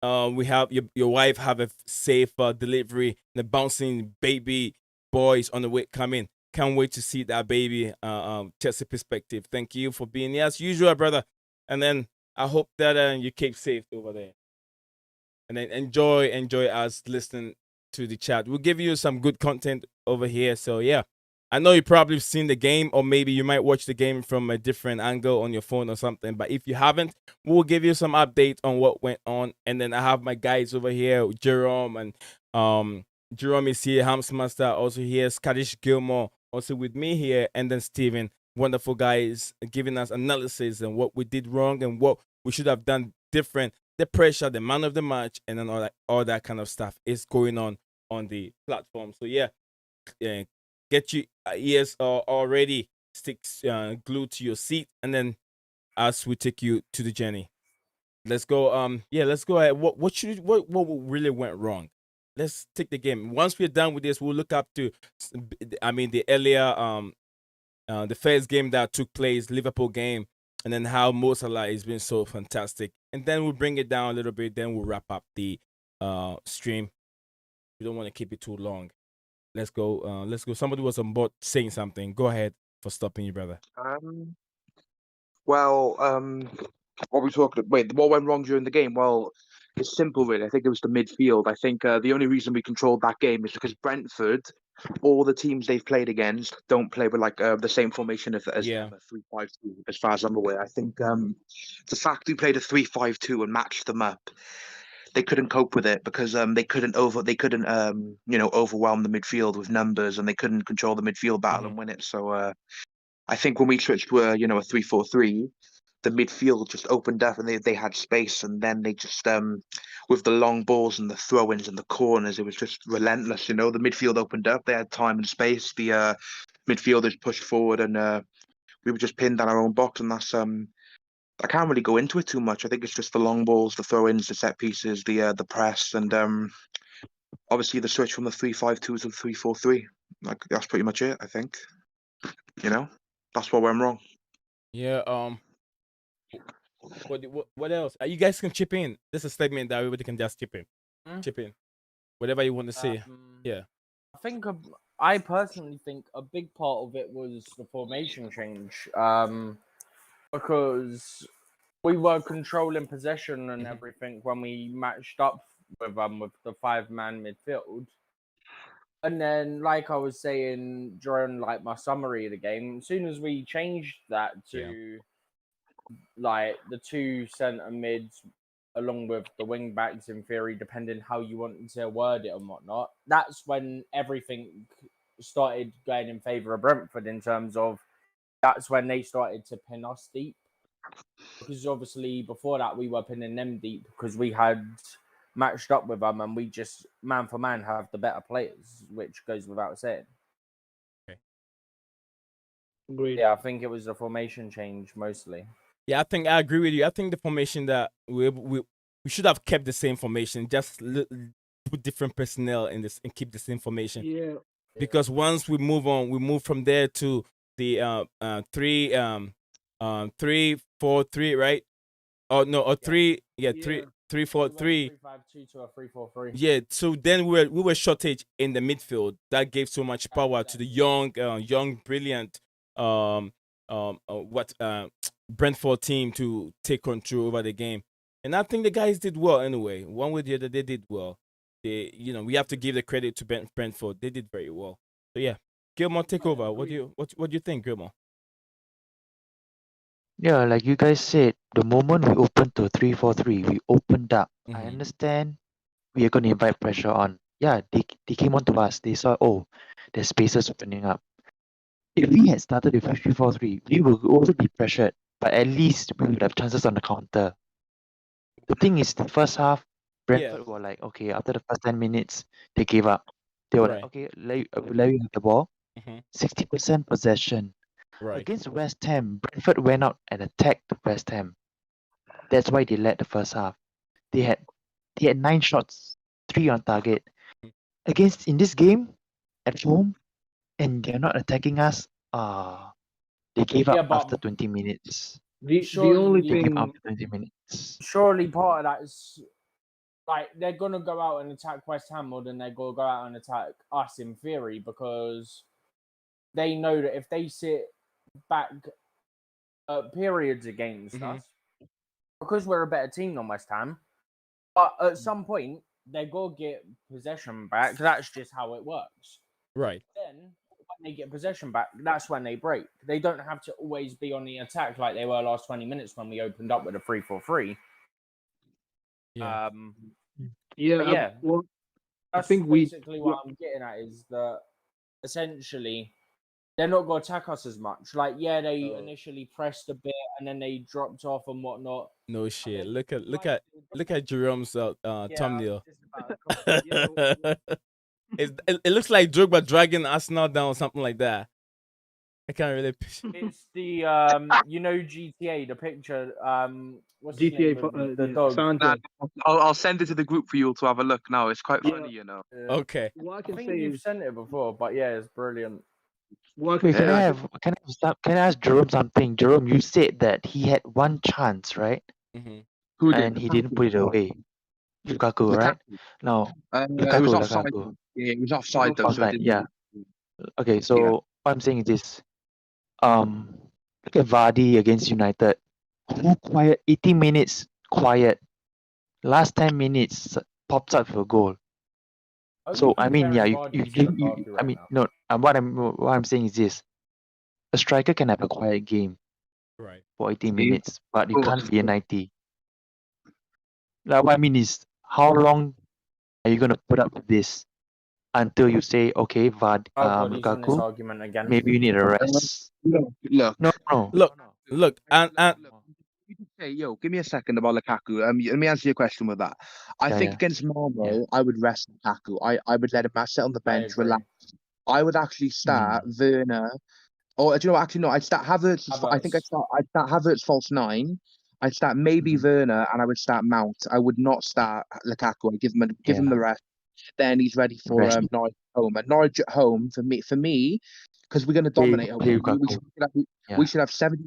we have your wife have a safe delivery. The bouncing baby boys on the way coming. Can't wait to see that baby. Chelsea perspective. Thank you for being here as usual, brother. And then I hope that you keep safe over there. And then enjoy us listening to the chat. We'll give you some good content over here. So yeah, I know you probably seen the game, or maybe you might watch the game from a different angle on your phone or something. But if you haven't, we'll give you some updates on what went on. And then I have my guys over here, Jerome and Jerome is here, Hamsmaster also here, Scottish Gilmore also with me here, and then Steven. Wonderful guys giving us analysis and what we did wrong and what we should have done different. The pressure, the man of the match, and then all that kind of stuff is going on the platform. So yeah, get your ears already sticks glued to your seat, and then as we take you to the journey, let's go. Let's go ahead. What really went wrong? Let's take the game. Once we're done with this, we'll look up to, the earlier the first game that took place, Liverpool game, and then how Mo Salah has been so fantastic. And then we'll bring it down a little bit. Then we'll wrap up the stream. We don't want to keep it too long. Let's go. Let's go. Somebody was on board saying something. Go ahead for stopping you, brother. Well, what we talking? Wait, what went wrong during the game? Well, it's simple, really. I think it was the midfield. I think the only reason we controlled that game is because Brentford, all the teams they've played against, don't play with like the same formation as Yeah. them, a 3-5-2. As far as I'm aware, I think the fact we played a 3-5-2 and matched them up, they couldn't cope with it because they couldn't overwhelm the midfield with numbers, and they couldn't control the midfield battle and win it. So I think when we switched to a 3-4-3, the midfield just opened up and they had space, and then they just with the long balls and the throw-ins and the corners, it was just relentless. The midfield opened up, they had time and space. The midfielders pushed forward, and we were just pinned on our own box, and that's I can't really go into it too much. I think it's just the long balls, the throw-ins, the set pieces, the press, and obviously the switch from the 3-5-2 to the 3-4-3. Like, that's pretty much it, I think. That's what went wrong. Yeah. What else? You guys can chip in. This is a statement that everybody can just chip in. Chip in. Whatever you want to say. Yeah. I personally think a big part of it was the formation change. Because we were controlling possession and everything when we matched up with the 5-man midfield. And then, like I was saying during like my summary of the game, as soon as we changed that to like the 2 centre mids along with the wing backs in theory, depending how you want to word it and whatnot, that's when everything started going in favour of Brentford in terms of that's when they started to pin us deep. Because obviously before that we were pinning them deep because we had matched up with them and we just man for man have the better players, which goes without saying. Agreed. Yeah, I think it was the formation change mostly. Yeah, I think I agree with you. I think the formation that we should have kept the same formation, just put different personnel in this and keep the same formation. Yeah. Because once we move from there to the 3-4-3, right? Oh no, or three, yeah, Yeah. 3-4-3. 3-5-2 to a 3-4-3. Yeah, so then we were shortage in the midfield. That gave so much power to the young, brilliant, Brentford team to take control over the game. And I think the guys did well anyway. One way or the other, they did well. We have to give the credit to Brentford. They did very well. So yeah, Gilmore, take over. What do you think, Gilmore? Yeah, like you guys said, the moment we opened to 3-4-3, we opened up. I Mhm. understand we are going to invite pressure on. Yeah, they came on to us. They saw, oh, there's spaces opening up. If we had started with 3-4-3, we would also be pressured, but at least we would have chances on the counter. The thing is, the first half, Brentford were like, okay, after the first 10 minutes, they gave up. They were like, Right. okay, let you have the ball. Mhm. 60% possession. Right. Against West Ham, Brentford went out and attacked West Ham. That's why they led the first half. They had 9 shots, 3 on target. Against in this game, at home, and they're not attacking us. They gave Yeah, up but after 20 minutes. The only They gave up thing. after 20 minutes. surely part of that is like they're gonna go out and attack West Ham more than they're gonna go out and attack us in theory because they know that if they sit back periods against us, because we're a better team than West Ham, but at some point they go get possession back. That's just how it works. Right. Then when they get possession back, that's when they break. They don't have to always be on the attack like they were last 20 minutes when we opened up with a 3-4-3. Yeah. Yeah, Well, that's think basically what I'm getting at is that essentially they're not going to attack us as much. Like, yeah, they initially pressed a bit and then they dropped off and whatnot. No shit. Look at Jerome's thumbnail. It looks like Drogba dragging Arsenal down or something like that. I can't really. It's the GTA, the picture. What's his GTA name? The dog. Santa. I'll send it to the group for you all to have a look now. It's quite funny, you know. Okay. What I I can think say you've is, sent it before, but yeah, it's brilliant. what I can Wait, can say, I ask Jerome something? Jerome, you said that he had one chance, right? Who did? And he didn't put it away. Lukaku, right? No, It was offside. Lukaku. Yeah, it was offside though, so it Offside, didn't. yeah. Okay, so what I'm saying is this. Look at Vardy against United. Who quiet 80 minutes quiet. Last 10 minutes pops up for a goal. So I mean, yeah, I mean, no. What I'm saying is this: a striker can have a quiet game, Right. for 80 minutes, but you can't be a 90. Like, what I mean is, how long are you gonna put up with this until you say, okay, He's on this Lukaku, argument again. maybe you need a rest? Look. Look, and Hey, yo, give me a second about Lukaku. Let me answer your question with that. I think against Malmo, I would rest Lukaku. I would let him sit on the bench, relax. I would actually start Werner. Or do you know what? Actually, no. I'd start Havertz. I think I'd start Havertz false 9. I'd start maybe Werner, and I would start Mount. I would not start Lukaku. I'd give him the rest. Then he's ready for Rest. Norwich at home. And Norwich at home for me, because we're going to dominate. We should have 70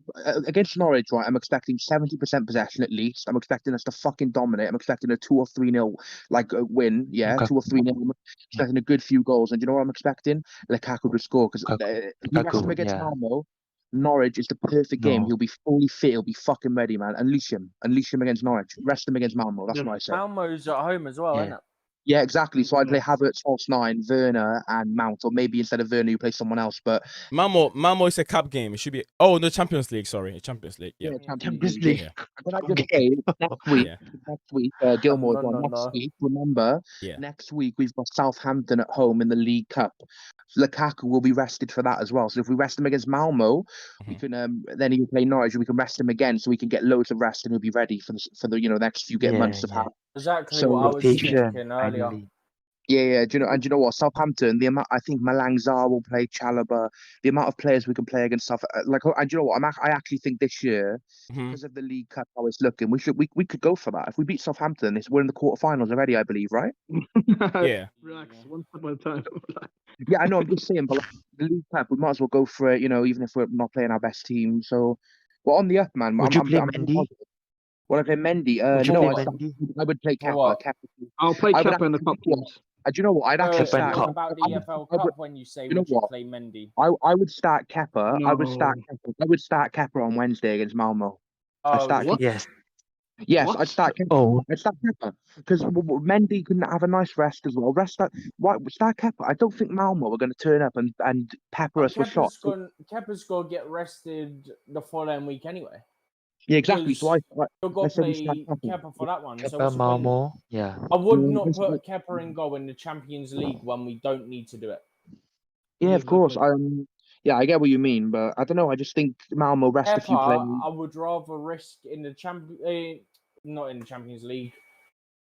against Norwich. Right, I'm expecting 70% possession at least. I'm expecting us to fucking dominate. I'm expecting a 2 or 3-0 like a win. Yeah, 2 or 3-0. I'm expecting a good few goals. And do you know what I'm expecting? Lukaku to score because you rest him against Malmo. Norwich is the perfect game. He'll be fully fit. He'll be fucking ready, man. Unleash him against Norwich. Rest him against Malmo. That's what I say. Malmo's at home as well, isn't it? Yeah, exactly. So I'd play Havertz, false nine, Werner, and Mount, or maybe instead of Werner, you play someone else. But Mamo is a cup game. It should be. Oh, no, Champions League. Sorry, Champions League. Yeah, yeah, Champions Champions League. League. yeah, Can I Okay. just say next week? yeah, Next week, Gilmore. No, no, Next no. week, remember, yeah. next week we've got Southampton at home in the League Cup. Lukaku will be rested for that as well. So if we rest him against Malmo, we Mhm. can then he'll play Norwich. We can rest him again, so we can get loads of rest, and he'll be ready for the next few months of Yeah. half. Exactly So what I was Rotation, thinking earlier. ideally. yeah. Do you know what? Southampton, the amount I think Malangzar will play, Chalobah, the amount of players we can play against South. And do you know what? I actually think this year, Mhm. because of the League Cup how it's looking, we could go for that. If we beat Southampton, we're in the quarterfinals already, I believe, right? Yeah. Relax, one step at a time. Yeah, I know. I'm just saying, but like, the League Cup, we might as well go for it. Even if we're not playing our best team. So we're on the up, man. Would you play I'm Mendy? positive. When I play Mendy, Would you no, play what? Mendy? I would play For Kepa. what? I'll play I would Kepa in the cup actually, games. do you know what? I'd actually Kepa in start. cup. What about the EFL I would, Cup when you say you know would you what? play Mendy? I would start Kepa. I would start. No. I would start Kepa on Wednesday against Malmo. I'd Oh, start. What? Yes. Yes, What? I'd start Kepa. Oh, I'd start Kepa because Mendy can have a nice rest as well. Rest that. Why start Kepa? I don't think Malmo are going to turn up and pepper us with shots. Kepa's got to get rested the following week anyway. Yeah, exactly. So Because you've got to said we start play Kepa. Kepa for that one. So Kepa what's the point? Malmo. Yeah. I would Yeah, not put Kepa in goal in the Champions League when we don't need to do it. yeah, of course. Exactly. Yeah, I get what you mean, but I don't know. I just think Malmo rest a few players. Kepa, I would rather risk in the not in the Champions League.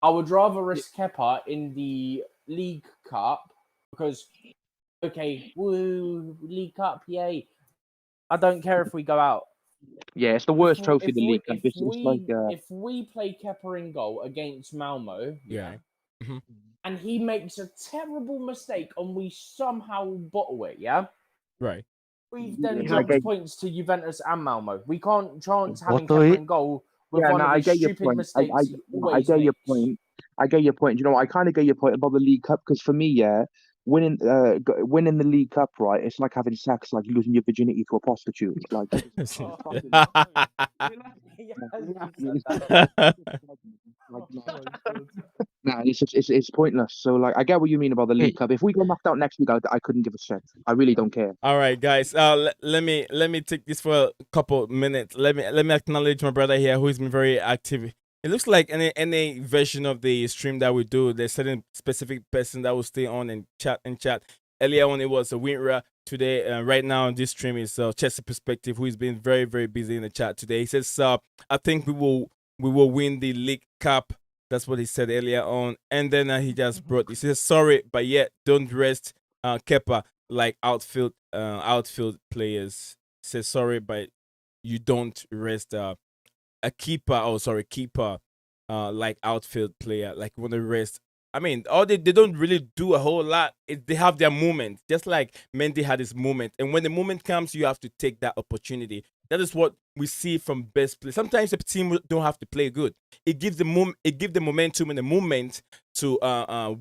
I would rather risk Kepa in the League Cup because, okay, woo, League Cup, yay! I don't care if we go out. Yeah, it's the worst trophy in the League Cup. It's like If we play Kepa in goal against Malmo, Yeah. Mhm. and he makes a terrible mistake and we somehow bottle it, yeah, Right. we've then Yeah, I dropped get- points to Juventus and Malmo. We can't chance having Bottle Kepa it? in goal with yeah, one no, of I his get your stupid point. mistakes he I always get your makes. point. I get your point. You know, I kind of get your point about the League Cup because for me, yeah, winning the League Cup, right? It's like having sex, like losing your virginity to a prostitute. Like, nah, it's pointless. So like, I get what you mean about the League Wait. Cup. If we go knocked out next week, I couldn't give a shit. I really don't care. All right, guys. Let me take this for a couple minutes. Let me acknowledge my brother here who's been very active. It looks like any version of the stream that we do, there's certain specific person that will stay on and chat. Earlier on, it was a Winra. Today, right now, this stream is Chelsea Perspective, who's been very, very busy in the chat today. He says, I think we will win the League Cup. That's what he said earlier on. And then he just he says, sorry, but yet don't rest Kepa like outfield players. He says, sorry, but you don't rest a keeper like outfield player, like want to rest. I mean, they don't really do a whole lot. They have their moment, just like Mendy had his moment. And when the moment comes, you have to take that opportunity. That is what we see from best players. Sometimes the team don't have to play good. It gives the momentum and the movement to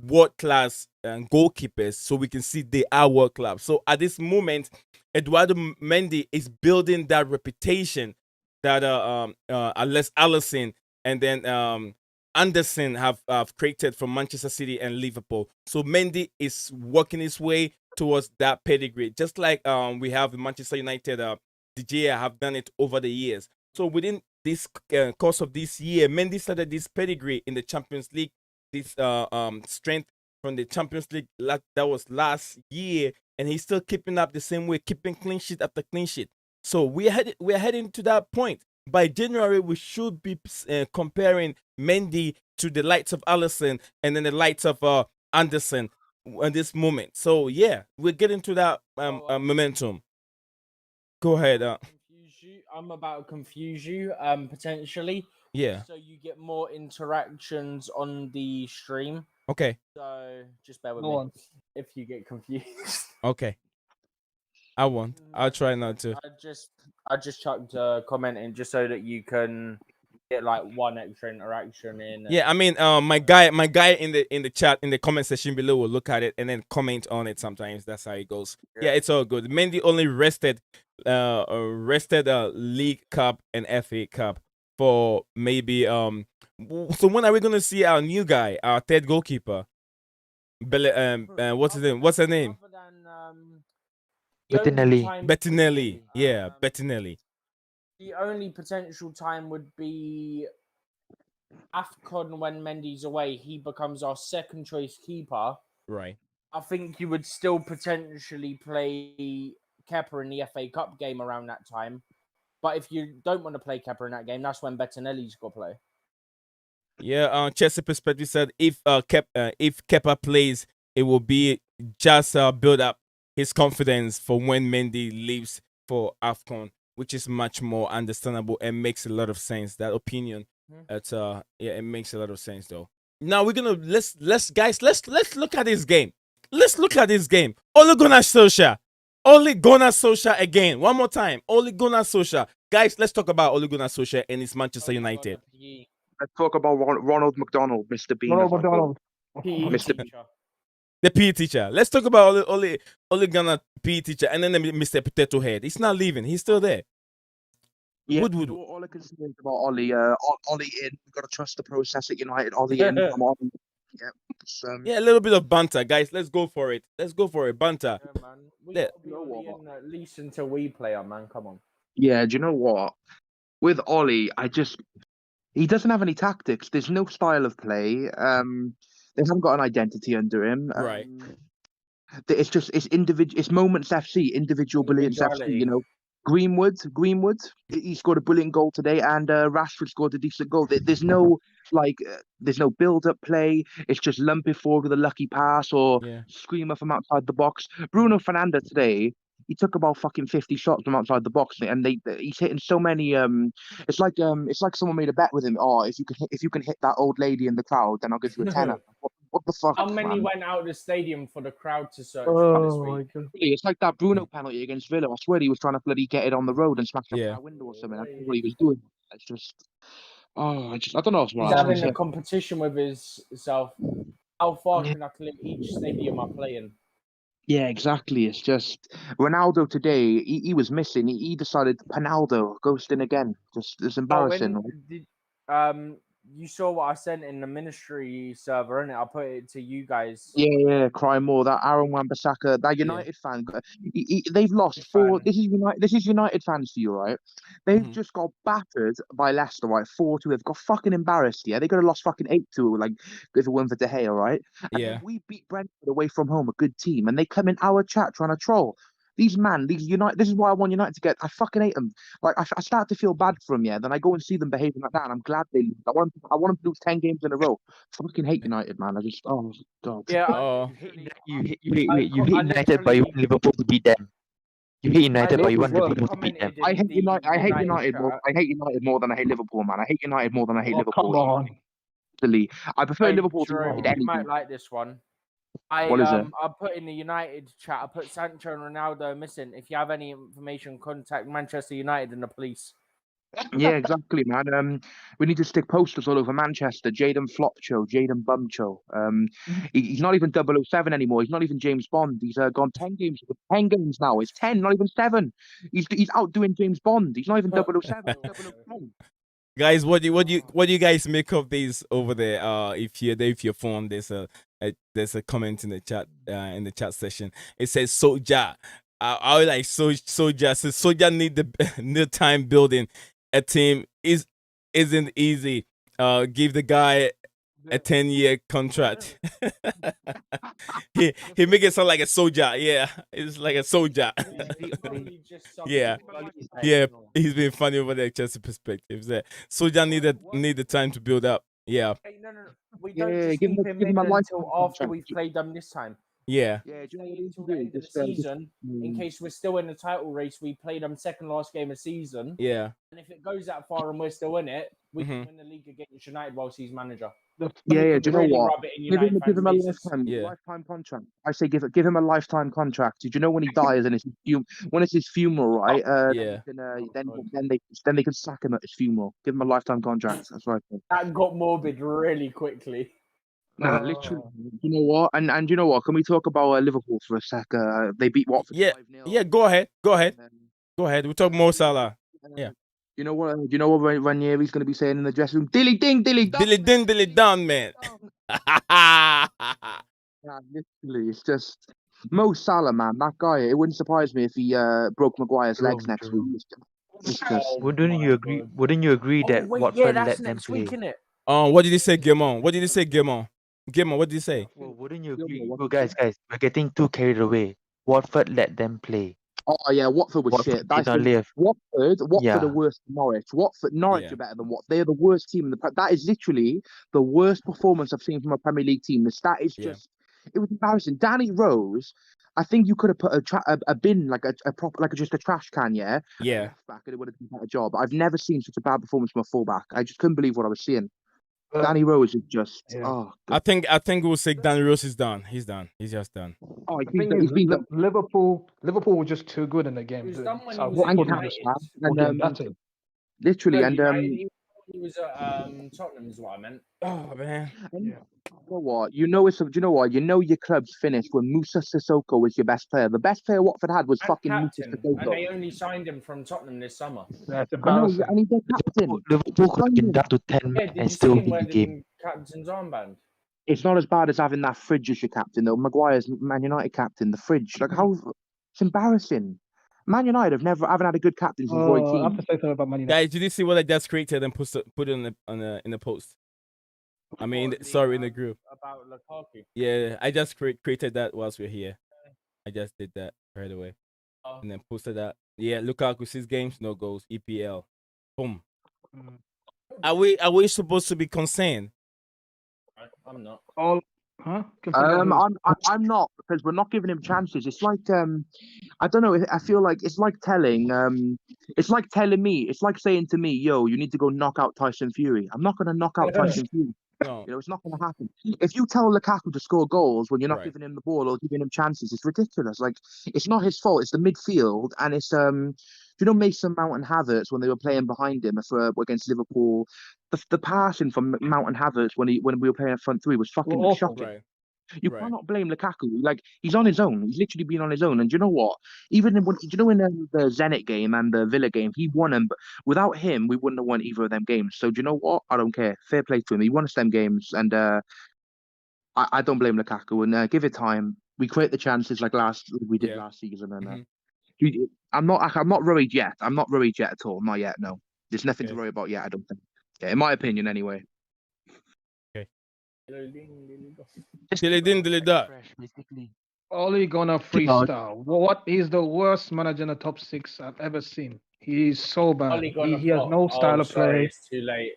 world class goalkeepers, so we can see they are world class. So at this moment, Edouard Mendy is building that reputation that Les Allison and then Anderson have created from Manchester City and Liverpool. So Mendy is working his way towards that pedigree, just like we have Manchester United. De Gea have done it over the years. So within this course of this year, Mendy started this pedigree in the Champions League. This strength from the Champions League that was last year, and he's still keeping up the same way, keeping clean sheet after clean sheet. So we're heading to that point. By January, we should be comparing Mendy to the likes of Allison and then the likes of Anderson at this moment. So yeah, we're getting to that momentum. Go ahead. I'm about to confuse you, potentially. Yeah. So you get more interactions on the stream. Okay. So just bear with Go me on. if you get confused. Okay. I won't. I'll try not to. I just chucked a comment in just so that you can get like one extra interaction in. Yeah, I mean, my guy in the chat in the comment section below will look at it and then comment on it. Sometimes that's how it goes. Yeah, it's all good. Mendy only rested League Cup and FA Cup for maybe So when are we gonna see our new guy, our third goalkeeper? What's his name? What's her name? Other than the only Bettinelli. time- Bettinelli. Yeah, Um, Bettinelli. The only potential time would be AFCON when Mendy's away. He becomes our second choice keeper. Right. I think you would still potentially play Kepa in the FA Cup game around that time. But if you don't want to play Kepa in that game, that's when Bettinelli's got to play. Yeah, Chelsea perspective said if Kepa plays, it will be just build up his confidence for when Mendy leaves for AFCON, which is much more understandable and makes a lot of sense. That opinion, it makes a lot of sense though. Now we're gonna let's look at this game. Let's look at this game. Ole Gunnar Solskjaer. Ole Gunnar Solskjaer again. One more time. Ole Gunnar Solskjaer. Guys, let's talk about Ole Gunnar Solskjaer and his Manchester United. Let's talk about Ronald McDonald, Mr. Bean. Ronald McDonald. Mr. Bean. The PE teacher. Let's talk about Ole Gunnar PE teacher, and then Mr. Potato Head. He's not leaving. He's still there. Yeah, Woodwood. all I can say is about Ollie. Ollie in. We've got to trust the process at United. Ollie in. Come on. Yeah. Yeah, a little bit of banter, guys. Let's go for it. Let's go for it. Banter. Yeah, man. We Yeah. gotta be on at least until we play on, man. Come on. Yeah, do you know what? With Ollie, he doesn't have any tactics. There's no style of play. They haven't got an identity under him. Right. It's individual. It's Moments FC, individual brilliance FC. You know, Greenwood, he scored a brilliant goal today, and Rashford scored a decent goal. There's no build-up play. It's just lump it forward with a lucky pass or screamer from outside the box. Bruno Fernandes today, he took about fucking 50 shots from outside the box, and he's hitting so many. It's like someone made a bet with him. Oh, if you can hit that old lady in the crowd, then I'll give you a tenner. What the fuck? How many man? went out of the stadium for the crowd to search Oh this my week? god. It's like that Bruno penalty against Villa. I swear he was trying to bloody get it on the road and smash up that window or something. I don't know what he was doing. It's just, I don't know. He's having a competition with himself. How far can I clear each stadium I'm playing? Yeah, exactly. It's just Ronaldo today. He was missing. He decided Pinaldo ghosting again. Just it's embarrassing. You saw what I sent in the ministry server, innit? I put it to you guys. Yeah, cry more. That Aaron Wan-Bissaka, that United fan. They've lost four. This is United fans for you, right? They've just got battered by Leicester, right? 4-2. They've got fucking embarrassed. Yeah, they could have lost fucking 8-2, like if it weren't for De Gea, right? And then we beat Brentford away from home, a good team, and they come in our chat trying to troll. These United. This is why I want United to get. I fucking hate them. Like I start to feel bad for them. Yeah. Then I go and see them behaving like that, and I'm glad they lose. I want them to lose 10 games in a row. I fucking hate United, man. I just god. Yeah. You hate United, but you want Liverpool to beat them. You hate United, but you want Liverpool to beat them. I hate United. I hate United more. I hate United more than I hate Liverpool, man. I hate United more than I hate Liverpool. Come on. I prefer Liverpool to United. You might like this one. I put in the United chat. I put Sancho and Ronaldo missing. If you have any information, contact Manchester United and the police. Yeah, exactly, man. We need to stick posters all over Manchester. Jaden Flopcho, Jaden Bumcho. He's not even 007 anymore. He's not even James Bond. He's gone 10 games. 10 games now. It's 10, not even 7. He's outdoing James Bond. He's not even 007. 010. Guys, what do you guys make of these over there? If you're phone, there's a comment in the chat session. It says Soja. I would like Soja. Says Soja need the time building a team isn't easy. Give the guy a 10-year contract. he make it sound like a soldier. Yeah, it's like a soldier. yeah. He's been funny over there. Chelsea perspectives. Soldier need the time to build up. Yeah. Hey, no. We don't just keep him in until after we've played them this time. Yeah. Yeah, do you know what until the end of the season, in case we're still in the title race, we play them second last game of season. Yeah. And if it goes that far and we're still in it, we can win the league against United whilst he's manager. Do you know what? Give him a lifetime contract. I say give him a lifetime contract. Did you know when he dies and when it's his funeral, right? Then they can sack him at his funeral. Give him a lifetime contract. That's right. That got morbid really quickly. No, literally. You know what? And you know what? Can we talk about Liverpool for a sec? They beat Watford 5-0. Yeah. Go ahead. We'll talk more Salah. Yeah. You know what? Ranieri's going to be saying in the dressing room? Dilly ding, dilly dong. Dilly ding, dilly dong, man. Yeah, literally, it's just Mo Salah, man. That guy. It wouldn't surprise me if he broke Maguire's legs next week. It's just. Oh Wouldn't my you agree? God. Wouldn't you agree Oh that wait, yeah, Watford that's let them next week, play? isn't it? What did you say, Gilmon? What did you say, Gilmon? Gilmon, what did you say? Well, wouldn't you Gilmore, agree? what Well, did you say? guys, we're getting too carried away. Watford let them play. Oh yeah, Watford was Watford shit. did That's not the live. Watford are Yeah, worse than Norwich. Norwich yeah. are better than what they're the worst team in the. That is literally the worst performance I've seen from a Premier League team. The stat is Yeah. just, it was embarrassing. Danny Rose, I think you could have put a bin like a proper like just a trash can, yeah. Yeah. Left back, and it would have done a better job. I've never seen such a bad performance from a fullback. I just couldn't believe what I was seeing. Danny Rose is just Yeah. I think we'll say Danny Rose is done. He's done. He's just done. Oh, The thing is, he's been done. Liverpool were just too good in the He game. was done when he So was at And Watford were Cash, just United. man. getting And battered. literally, No, and United. He was at Tottenham, is what I meant. Oh man. And Yeah. you know what? You know do you know what? You know your club's finished when Musa Sissoko was your best player. The best player Watford had was And fucking Musa captain, and Sissoko. they only signed him from Tottenham this summer. That's I know, embarrassing. and he's their captain. Liverpool could have Sign been him. down to 10 Yeah, men did and you still see him win the game. wearing captain's armband? It's not as bad as having that fridge as your captain, though. Maguire's Man United captain, the fridge. Like how it's embarrassing. Man United haven't had a good captain since Roy I have to Keane. say something about Man United. Guys, did you see what I just created and put it in the post? I mean, What, sorry, in the group. About Lukaku. Yeah, I just created that whilst we're here. I just did that right away. Oh. And then posted that. Yeah, Lukaku 6 games, no goals, EPL. Boom. Mm. Are we supposed to be concerned? I'm not. I'm not, because we're not giving him chances. It's like I don't know. I feel like it's like telling me. It's like saying to me, "Yo, you need to go knock out Tyson Fury." I'm not gonna knock out Tyson Fury. No. You know, it's not gonna happen. If you tell Lukaku to score goals when you're not Right. giving him the ball or giving him chances, it's ridiculous. Like it's not his fault. It's the midfield, and it's you know, Mason Mount and Havertz when they were playing behind him against Liverpool. The passing from Mount and Havertz when we were playing a front three was fucking awful. shocking. Right. You Right. cannot blame Lukaku. Like he's on his own. He's literally been on his own. And do you know what? Even in the Zenit game and the Villa game, he won them. But without him, we wouldn't have won either of them games. So do you know what? I don't care. Fair play to him. He won us them games, and I don't blame Lukaku. And give it time. We create the chances like we did Yeah. last season. And Mhm. I'm not worried yet. I'm not worried yet at all. Not yet. No, there's nothing to Okay. worry about yet. I don't think. Yeah, in my opinion, anyway. Dilly da. Fresh, basically. Ole Gunnar freestyle. What is the worst manager in the top 6 I've ever seen? He's so bad. Only got He has no style of play. It's too late.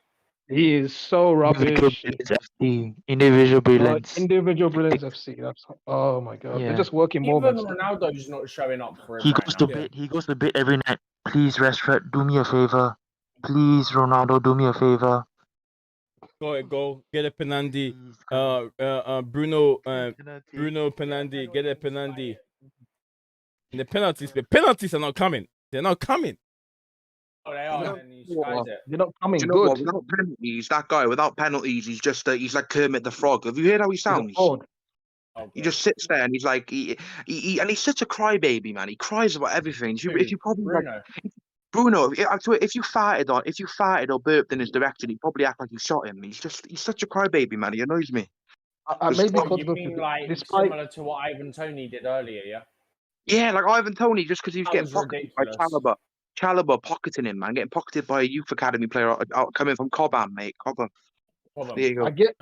He is so Individual rubbish. brilliance FC. Individual brilliance. Individual brilliance FC. Oh my god. They're Yeah. just working Even moments. Ronaldo's not showing up for him He right goes now. to bed. He goes to bed every night. Please, Rashford, do me a favor. Please, Ronaldo, do me a favor. Go get a penalty. Please, God. Bruno Penalty. Bruno penalty. Get a penalty. And the penalties are not coming. They're not coming. Oh, they are. And he skies it. They're not coming Do you know what? good. Without penalties, that guy without penalties, he's just he's like Kermit the Frog. Have you heard how he He's a sounds? fraud. Oh, He God. just sits there and he's like and he's such a crybaby, man. He cries about everything. If you probably like Bruno. if you farted or burped in his direction, he'd probably act like you shot him. He's such a crybaby, man. He annoys me. Maybe Oh, because you mean like despite similar to what Ivan Toney did earlier, yeah? Yeah, like Ivan Toney, just because he was That getting was pocketed by ridiculous. Chalobah pocketing him, man, getting pocketed by a youth academy player coming from Cobham, mate. Cobham. There you go. I get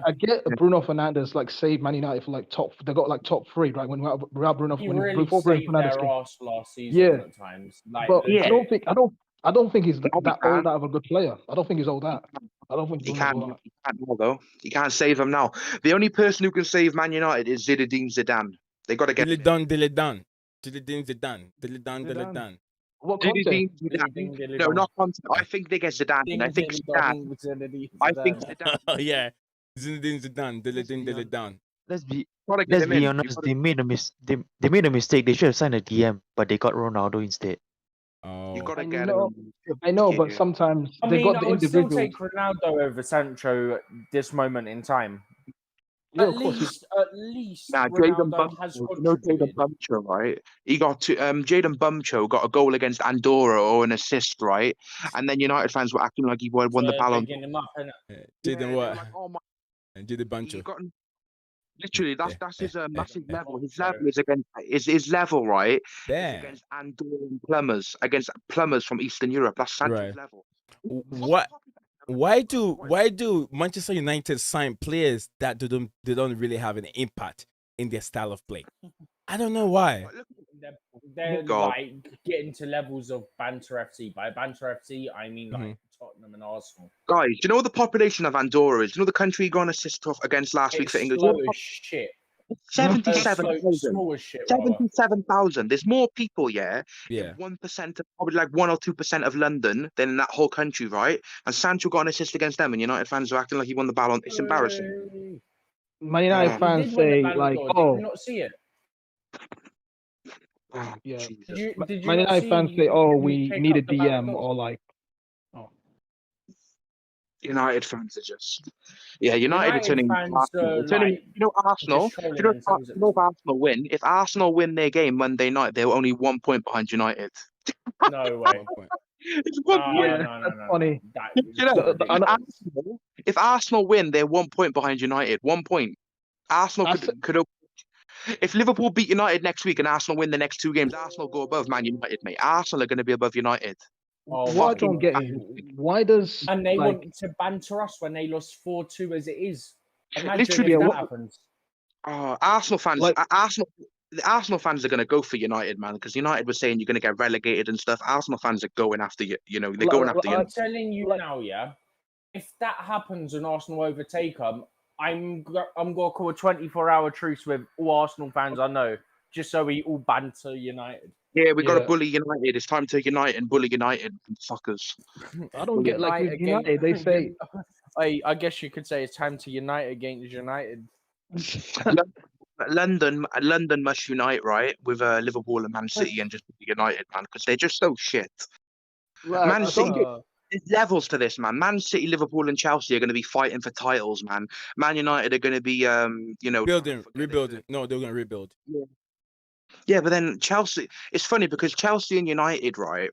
Bruno Fernandes like saved Man United for like they got like top 3, right? When without Bruno He when really before Bruno saved Fernandes their came. arse last season Yeah. at times. Like, But Yeah. I don't think he's Now he that can. old out of a good player. I don't think he's all that. I don't think He Bruno's can't. all that. He can't now, though. He can't save him now. The only person who can save Man United is Zinedine Zidane. They got to get Dilly done. Zidane. What Conte? Zinedine Zidane. No, not Conte. I think they get Zidane. And I think Zidane. I think Zidane. Yeah. Zinedine Zidane. Let's be Gotta get let's him be in. honest. They made a mistake. They should have signed a DM, but they got Ronaldo instead. Oh. You got to I get know, him. I know, but sometimes I they mean, got the I would still individual. take Ronaldo over Sancho at this moment in time. Yeah, At of course. least Now, Jadon Ronaldo has Bumcho, you know Jadon contributed. Bumcho, right? He got to Jadon Bumcho got a goal against Andorra or an assist, right? And then United fans were acting like he won the Ballon d'Or. Bigging him up, innit? Jaden Yeah, what? they were like, oh my, And Jaden he Bancho. got Literally, that's his massive level. His So, level is against his level, right? Is Damn. against Andorran plumbers, against plumbers from Eastern Europe. That's Sancho's Right. level. What? Why do Manchester United sign players that they don't really have an impact in their style of play? I don't know why. they're God. like getting to levels of Banter FC. By Banter FC, I mean like Tottenham and Arsenal. Guys, do you know what the population of Andorra is? Do you know the country he got an assist off against last week It's for England? slow as shit. 77,000. Small as shit, rather. 77,000. There's more people, yeah, Yeah. in 1% of probably like 1 or 2% of London than in that whole country, right? And Sancho got an assist against them, and United fans are acting like he won the Ballon. It's embarrassing. Man United He fans did win the say Ballon like, d'Or. Did oh, you not see it? Oh, yeah. Jesus. Did you Man not United see fans say, oh, him we pick need a up the Ballon DM d'Or? or like, oh. United fans are just, yeah, United are turning fans Arsenal. are They're turning, like you know, Arsenal. just Do trolling you know, themselves at you know this if Arsenal win? If Arsenal win their game Monday night, they're only 1 point behind United. No way. 1 point. It's 1 No, point. Yeah, no, no, that's no, funny. no. That You is know, ridiculous. if Arsenal win, they're 1 point behind United. 1 point. Arsenal That's- could if Liverpool beat United next week and Arsenal win the next 2 games, Arsenal go above Man United, mate. Arsenal are going to be above United. Oh what I my don't God. get is why does And they like want to banter us when they lost 4-2 as it is. Imagine Literally, if that what- happens. Arsenal fans, like the Arsenal fans are going to go for United, man, because United was saying you're going to get relegated and stuff. Arsenal fans are going after you. You know, they're going after you. I'm telling you like- now, yeah. If that happens and Arsenal overtake them, I'm going to call a 24-hour truce with all Arsenal fans I know, just so we all banter United. Yeah, we got to Yeah. bully United. It's time to unite and bully United, fuckers. I don't get like with Unite United, they say I guess you could say it's time to unite against United. London must unite, right, with Liverpool and Man City and just be United, man, because they're just so shit. like, Man I City, don't get there's levels to this, man. Man City, Liverpool, and Chelsea are going to be fighting for titles, man. Man United are going to be, you know, Rebuilding. No, they're gonna rebuild. Yeah, but then Chelsea. It's funny because Chelsea and United, right?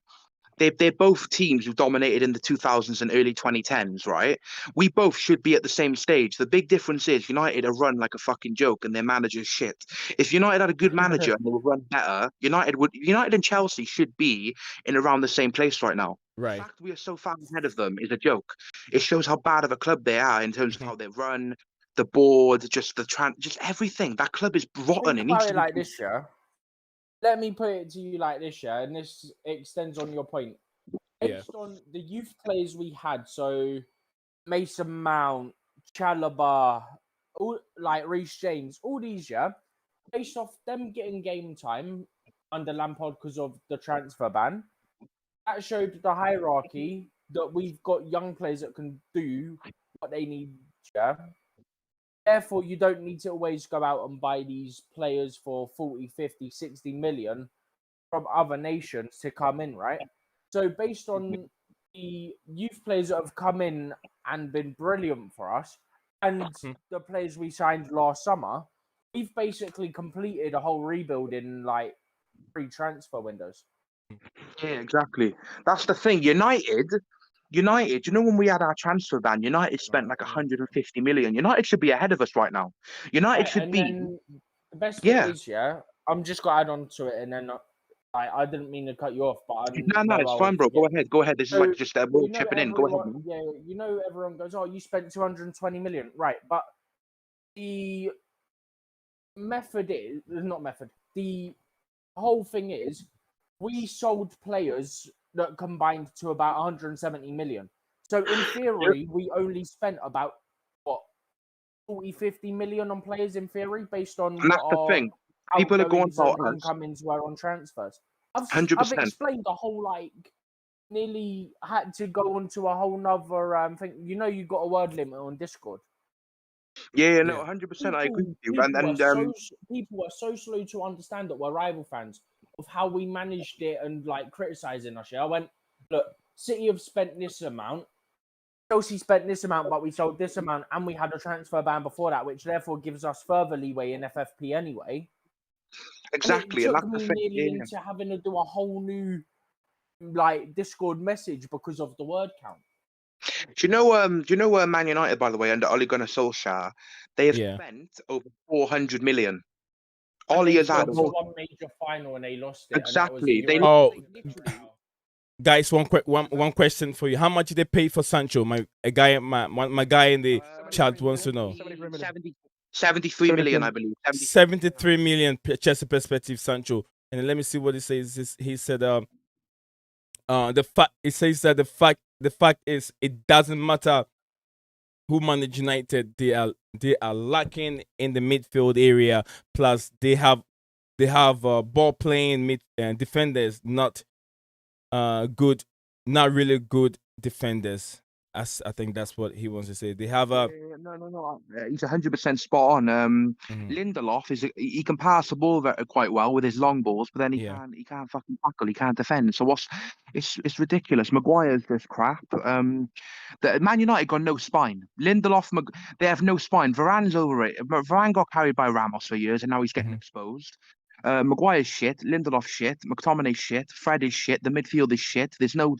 They're both teams who dominated in the 2000s and early 2010s, right? We both should be at the same stage. The big difference is United are run like a fucking joke and their manager's shit. If United had a good manager and they would run better, United and Chelsea should be in around the same place right now. Right. The fact we are so far ahead of them is a joke. It shows how bad of a club they are in terms of how they run, the board, just everything. That club is rotten. Think about it like this, yeah. Let me put it to you like this, yeah, and this extends on your point. Based on the youth players we had, so Mason Mount, Chalobah, all like Reece James, all these, yeah, based off them getting game time under Lampard because of the transfer ban, that showed the hierarchy that we've got young players that can do what they need, yeah. Therefore, you don't need to always go out and buy these players for 40, 50, 60 million from other nations to come in, right? So based on the youth players that have come in and been brilliant for us and the players we signed last summer, we've basically completed a whole rebuild in like 3 transfer windows. Yeah, exactly. That's the thing. United, you know, when we had our transfer ban, United spent like 150 million. United should be ahead of us right now. United should be. Then the best bit is, I'm just going to add on to it, and then I didn't mean to cut you off, but No, it's fine, bro. Go ahead. This is like just we're chipping in. Go ahead, man. Yeah, you know, everyone goes, "Oh, you spent 220 million, right?" But the the whole thing is, we sold players that combined to about 170 million. So in theory, we only spent about 40, 50 million on players in theory, based on And that's the thing. People are going for us. Incomings were on transfers. I've 100%. explained the whole nearly had to go onto a whole nother thing. You know, you got a word limit on Discord. Yeah, no, 100%. I agree with you. People are so slow to understand that we're rival fans of how we managed it and criticizing us. Yeah, I went, look, City have spent this amount. Chelsea spent this amount, but we sold this amount, and we had a transfer ban before that, which therefore gives us further leeway in FFP anyway. Exactly, and it took me nearly into having to do a whole new Discord message because of the word count. Do you know Man United, by the way, under Ole Gunnar Solskjaer, they have Yeah. spent over 400 million. And Ole they've has had gone to one major final and they lost it. Exactly. And They that was the Oh, literally. guys, one question for you. How much did they pay for Sancho? My guy in the chat wants to know. 73 million. 73 million, I believe. 73 million Chelsea perspective Sancho. And then let me see what he says. He said the fact it says that the fact is it doesn't matter who manage United, they are lacking in the midfield area. Plus they have ball playing defenders, not good, not really good defenders. As I think that's what he wants to say. They have a No. He's 100% spot on. Lindelof he can pass the ball quite well with his long balls, but then he can't fucking tackle. He can't defend. So it's ridiculous. Maguire's just crap. The Man United got no spine. Lindelof, they have no spine. Varane's overrated. Varane got carried by Ramos for years, and now he's getting exposed. Maguire's shit, Lindelof shit, McTominay shit, Fred is shit, the midfield is shit. There's no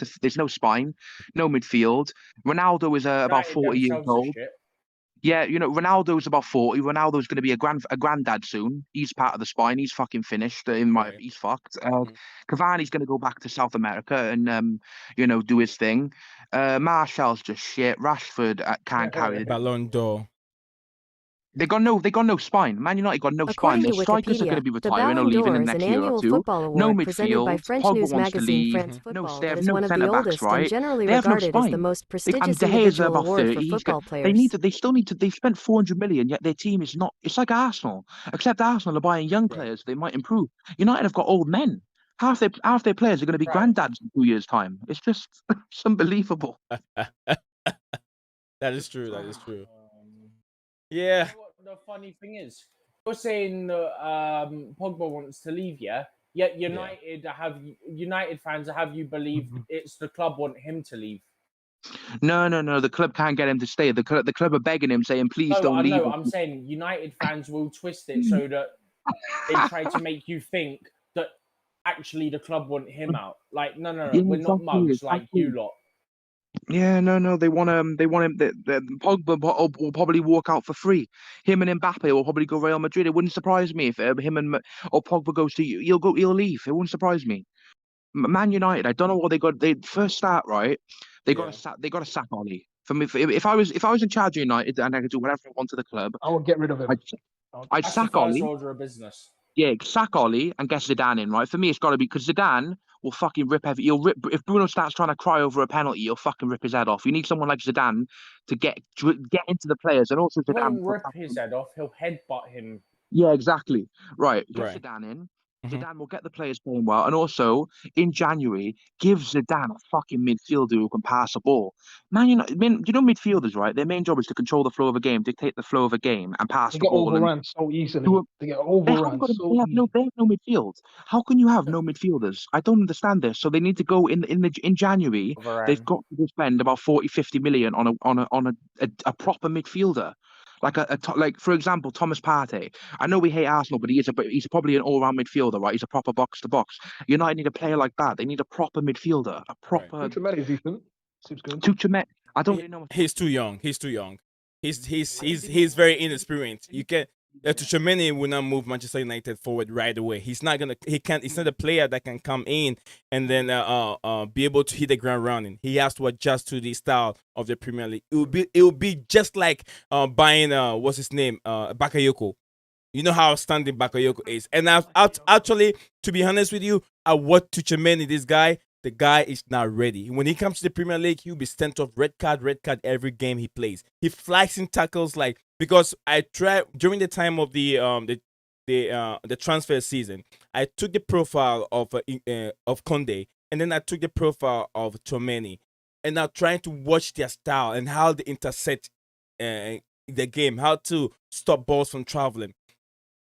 spine, no midfield. Ronaldo is about 40 years old. Yeah, Ronaldo is about 40. Ronaldo's going to be a granddad soon. He's part of the spine. He's fucking finished. He's fucked. Cavani's going to go back to South America and do his thing. Martial's just shit. Rashford can't carry the Ballon d'Or. They got no spine. Man United got no spine. Their strikers are going to be retiring or leaving in the next year or two. No midfield. Pogba wants to leave. No, they have no centre backs, right? They have no spine. And De Gea is about 30. They still need to. They've spent 400 million, yet their team is not. It's like Arsenal, except Arsenal are buying young players. They might improve. United have got old men. Half their players are going to be granddads in 2 years' time. It's just it's unbelievable. That is true. Yeah. You know what the funny thing is, you're saying that Pogba wants to leave, yeah? Yet United fans have you believe it's the club want him to leave. No. The club can't get him to stay. The club are begging him, saying, "Please don't leave." No, I'm saying United fans will twist it so that they try to make you think that actually the club want him out. Like, no, we're not mugs like you lot. Yeah, no, they want him. Pogba will probably walk out for free. Him and Mbappe will probably go Real Madrid. It wouldn't surprise me if or Pogba goes to you. He'll leave. It wouldn't surprise me. Man United, I don't know what they got. They first start right. They got to sack Oli. For me, if I was in charge of United and I could do whatever I want to the club, I would get rid of him. I'd sack Oli. That's the first order of business. Yeah, sack Oli and get Zidane in, right? For me, it's got to be because Zidane will fucking rip if Bruno starts trying to cry over a penalty, he'll fucking rip his head off. You need someone like Zidane to get into the players, and also He Zidane won't rip his head off. He'll headbutt him. Yeah, exactly. Right. Get Zidane in. Zidane will get the players playing well, and also in January, give Zidane a fucking midfielder who can pass the ball. Man, midfielders, right? Their main job is to control the flow of a game, dictate the flow of a game, and pass the ball. They get overrun so easily. They get overrun so easily. They have no midfield. How can you have no midfielders? I don't understand this. So they need to go in January. They've got to spend about 40-50 million on a proper midfielder. Like for example, Thomas Partey. I know we hate Arsenal, but he's probably an all-round midfielder, right? He's a proper box-to-box. United need a player like that. They need a proper midfielder, a proper. Tuchel is decent. Seems good. Tuchel, I don't really know. He's too young. He's very inexperienced. You can Tuchel will not move Manchester United forward right away. He's not a player that can come in and then be able to hit the ground running. He has to adjust to the style of the Premier League. It will be just like buying what's his name, Bakayoko. You know how outstanding Bakayoko is. And actually, to be honest with you, I watch Tuchel, this guy. The guy is not ready. When he comes to the Premier League, he'll be sent off red card every game he plays. He flies in tackles because I tried during the time of the transfer season. I took the profile of Conde, and then I took the profile of Tchouaméni, and I'm trying to watch their style and how they intercept the game, how to stop balls from traveling.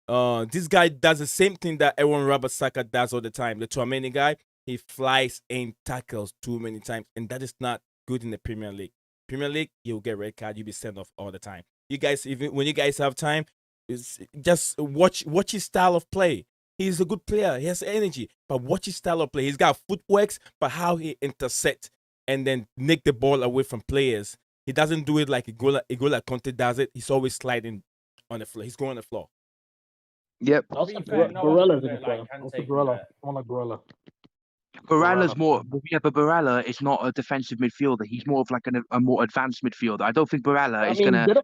This guy does the same thing that Aaron Wan-Bissaka does all the time. The Tchouaméni guy. He flies in tackles too many times, and that is not good in the Premier League. Premier League, you'll get red card, you'll be sent off all the time. You guys, even when you guys have time, just watch his style of play. He's a good player. He has energy, but watch his style of play. He's got footworks, but how he intercepts and then nick the ball away from players. He doesn't do it like Igola Conte does it. He's always sliding on the floor. He's going on the floor. Yep. To be fair, no one Barella's can do in it the like player. Kante Also can do Barella. it. Someone like Barella. Barella's more, yeah, but Barella is not a defensive midfielder. He's more of like a more advanced midfielder. I don't think Barella I is mean, gonna.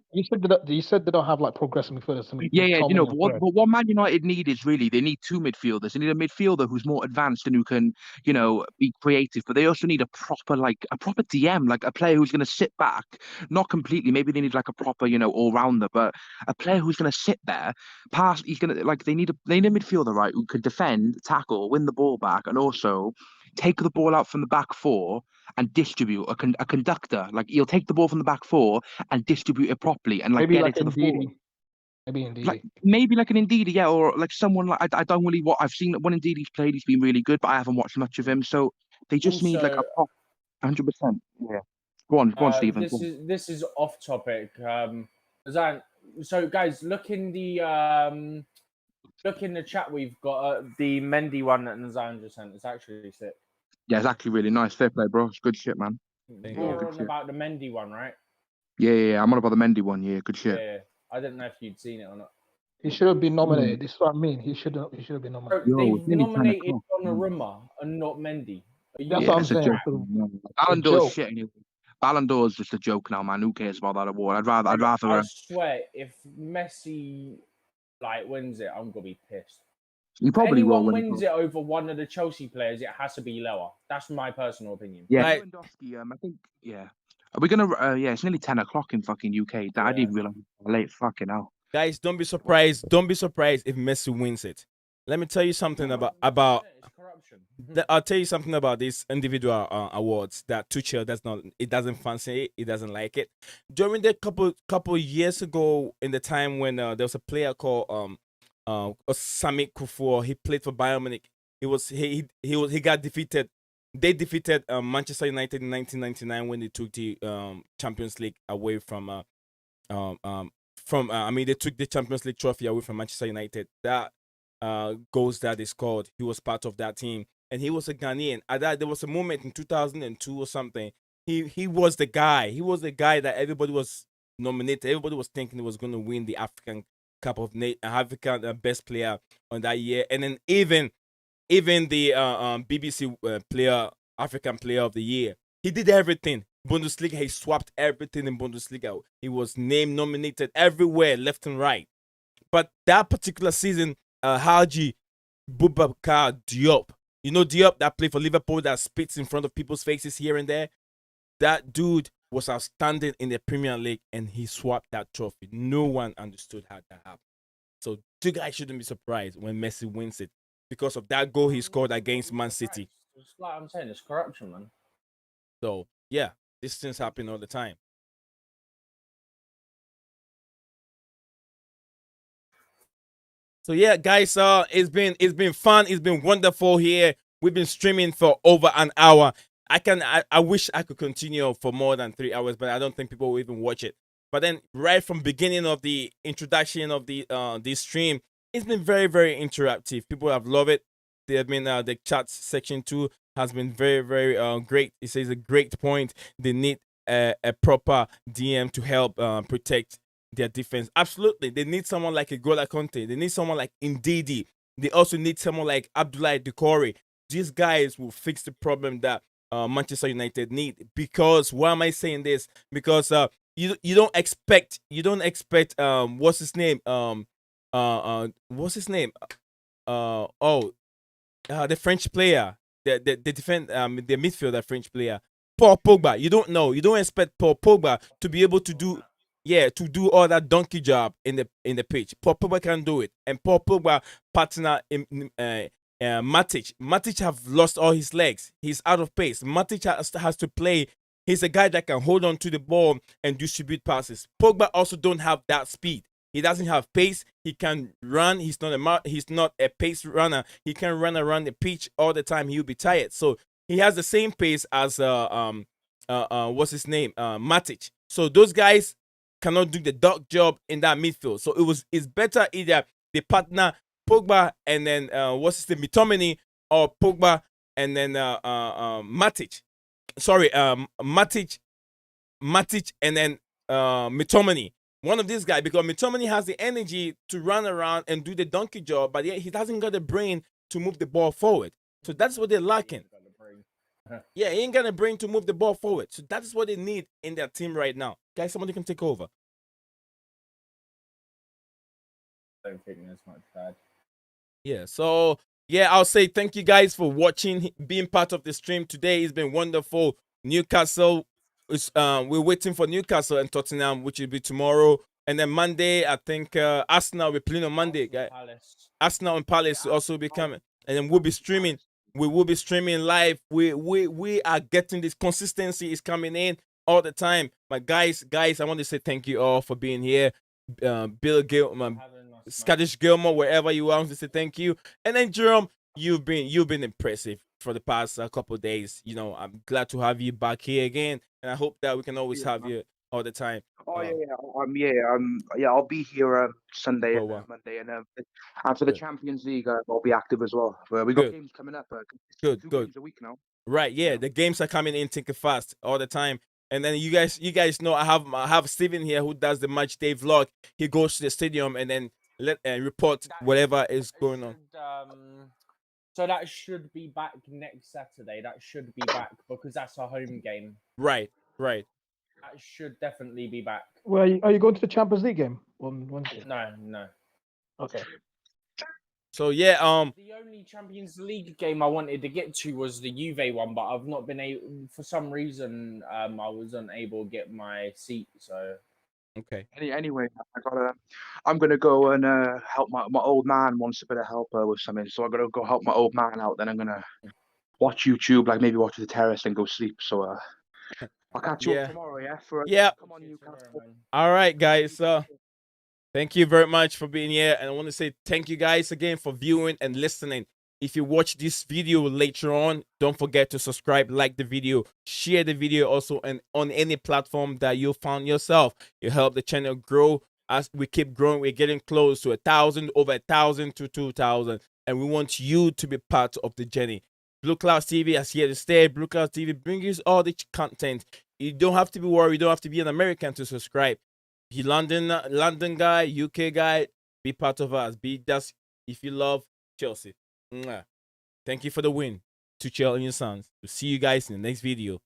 you said they don't have like progressive midfielders. Yeah, you Tommy know, and but Fred. what Man United need is really they need two midfielders. They need a midfielder who's more advanced and who can, be creative. But they also need a proper DM, like a player who's gonna sit back, not completely. Maybe they need like a proper, all rounder, but a player who's gonna sit there, pass. He's gonna like they need a midfielder, right, who could defend, tackle, win the ball back, and also take the ball out from the back four and distribute a conductor. Like he'll take the ball from the back four and distribute it properly and like Maybe get like it to the forward. Ndidi. Maybe Ndidi. Like maybe like an Indeed, yeah, or like someone like I don't really what I've seen when Indeed he's played, he's been really good, but I haven't watched much of him. So they just need like a Also, 100%. Yeah. Go on, Stephen. Go on. this is off topic. So guys, look in the chat. We've got the Mendy one that Nazan just sent. It's actually sick. Yeah, it's actually really nice. Fair play, bro. It's good shit, man. You're on about the Mendy one, right? Yeah. I'm on about the Mendy one. Yeah, good shit. Yeah. I didn't know if you'd seen it or not. He should have been nominated. This is what I mean. He should have been nominated. Yo, They've it's nearly 10 nominated o'clock. Donnarumma and not Mendy. That's what I'm it's a saying. joke. Ballon d'Or's shit anyway. Ballon d'Or's just a joke now, man. Who cares about that award? I'd rather. I swear, if Messi wins it, I'm gonna be pissed. You probably will Anyone win. wins it over one of the Chelsea players, it has to be lower. That's my personal opinion. Yeah, Right. Lewandowski. I think. Yeah. Are we gonna? Yeah, it's nearly 10 o'clock in fucking UK. I didn't realize it was late. Fucking hell. Guys, don't be surprised. Don't be surprised if Messi wins it. Let me tell you something about. It's corruption. I'll tell you something about these individual awards that Tuchel doesn't fancy it. He doesn't like it. During the couple years ago, in the time when there was a player called Sami Kufur, he played for Bayern Munich. He got defeated. They defeated Manchester United in 1999 when they took the Champions League away from they took the Champions League trophy away from Manchester United. That goals that they scored, he was part of that team, and he was a Ghanaian. There was a moment in 2002 or something. He was the guy. He was the guy that everybody was nominated. Everybody was thinking he was going to win the African Cup of African best player on that year, and then even the BBC African Player of the Year. He did everything. Bundesliga, he swapped everything in Bundesliga. He was nominated everywhere, left and right. But that particular season, Haji Boubacar Diop, Diop that played for Liverpool, that spits in front of people's faces here and there. That dude was outstanding in the Premier League, and he swapped that trophy. No one understood how that happened. So you guys shouldn't be surprised when Messi wins it because of that goal he scored against Man City. It's like I'm saying, it's corruption, man. So yeah, these things happen all the time. So yeah, guys, it's been fun. It's been wonderful here. We've been streaming for over an hour. I wish I could continue for more than 3 hours, but I don't think people will even watch it. But then right from beginning of the introduction of this stream, it's been very, very interactive. People have loved it. They have been the chat section too has been very, very great. It says a great point. They need a proper DM to help protect their defense. Absolutely. They need someone like Igola Conte. They need someone like Ndidi. They also need someone like Abdoulaye Doucouré. These guys will fix the problem that Manchester United need. Because why am I saying this? Because you don't expect what's his name? What's his name? The French player, the midfielder French player, Paul Pogba. You don't know. You don't expect Paul Pogba to be able to do all that donkey job in the pitch. Paul Pogba can do it, and Paul Pogba partner Matic. Matic have lost all his legs. He's out of pace. Matic has to play. He's a guy that can hold on to the ball and distribute passes. Pogba also don't have that speed. He doesn't have pace. He can run. He's not a pace runner. He can run around the pitch all the time. He'll be tired. So he has the same pace as what's his name? Matic. So those guys cannot do the dog job in that midfield. So it's better either they partner Pogba and then what's his name, McTominay, or Pogba and then Matic. sorry, Matic, and then McTominay. One of these guys, because McTominay has the energy to run around and do the donkey job, but yet he hasn't got the brain to move the ball forward. So that's what they're lacking. Yeah, he ain't got a brain to move the ball forward. So that's what they need in their team right now. Guys, somebody can take over. I don't think that's much bad. Yeah, so yeah, I'll say thank you guys for watching, being part of the stream today. It's been wonderful. Newcastle is we're waiting for Newcastle and Tottenham, which will be tomorrow. And then Monday, I think Arsenal we're playing on Monday, guys. Arsenal and Palace will also be coming. And then we'll be streaming. We will be streaming live. We are getting this consistency is coming in all the time. But guys, I want to say thank you all for being here. Bill Gilman, Scottish Gilmore, wherever you are, I want to say thank you. And then Jerome, you've been impressive for the past couple of days. You know, I'm glad to have you back here again, and I hope that we can always have you all the time. Oh yeah, I'll be here Sunday and Monday, and for the Champions League, I'll be active as well. We got games coming up. Good. Games a week now. Right, yeah, the games are coming in thinking fast all the time. And then you guys know I have Steven here who does the match day vlog. He goes to the stadium and then report whatever is going on. So that should be back next Saturday. That should be back because that's a home game. Right. That should definitely be back. Well, are you going to the Champions League game on Wednesday? No. Okay. So yeah, the only Champions League game I wanted to get to was the Juve one, but I've not been able, for some reason, I was unable to get my seat. So okay. Anyway, I'm gonna go and help my old man wants a bit of help with something, so I'm gonna go help my old man out. Then I'm gonna watch YouTube, like maybe watch The Terrace and go sleep. So I'll catch you up tomorrow. Come on, Newcastle. All right, guys. Thank you very much for being here, and I want to say thank you guys again for viewing and listening. If you watch this video later on, don't forget to subscribe, like the video, share the video also, and on any platform that you found yourself. You help the channel grow. As we keep growing, we're getting close to 1,000, over 1,000 to 2,000, and we want you to be part of the journey. Blue Clouds TV is here to stay. Blue Clouds TV brings you all the content. You don't have to be worried. You don't have to be an American to subscribe. You London guy, UK guy, be part of us. Be just if you love Chelsea. Thank you for the win. Tuchel and your sons. We'll see you guys in the next video.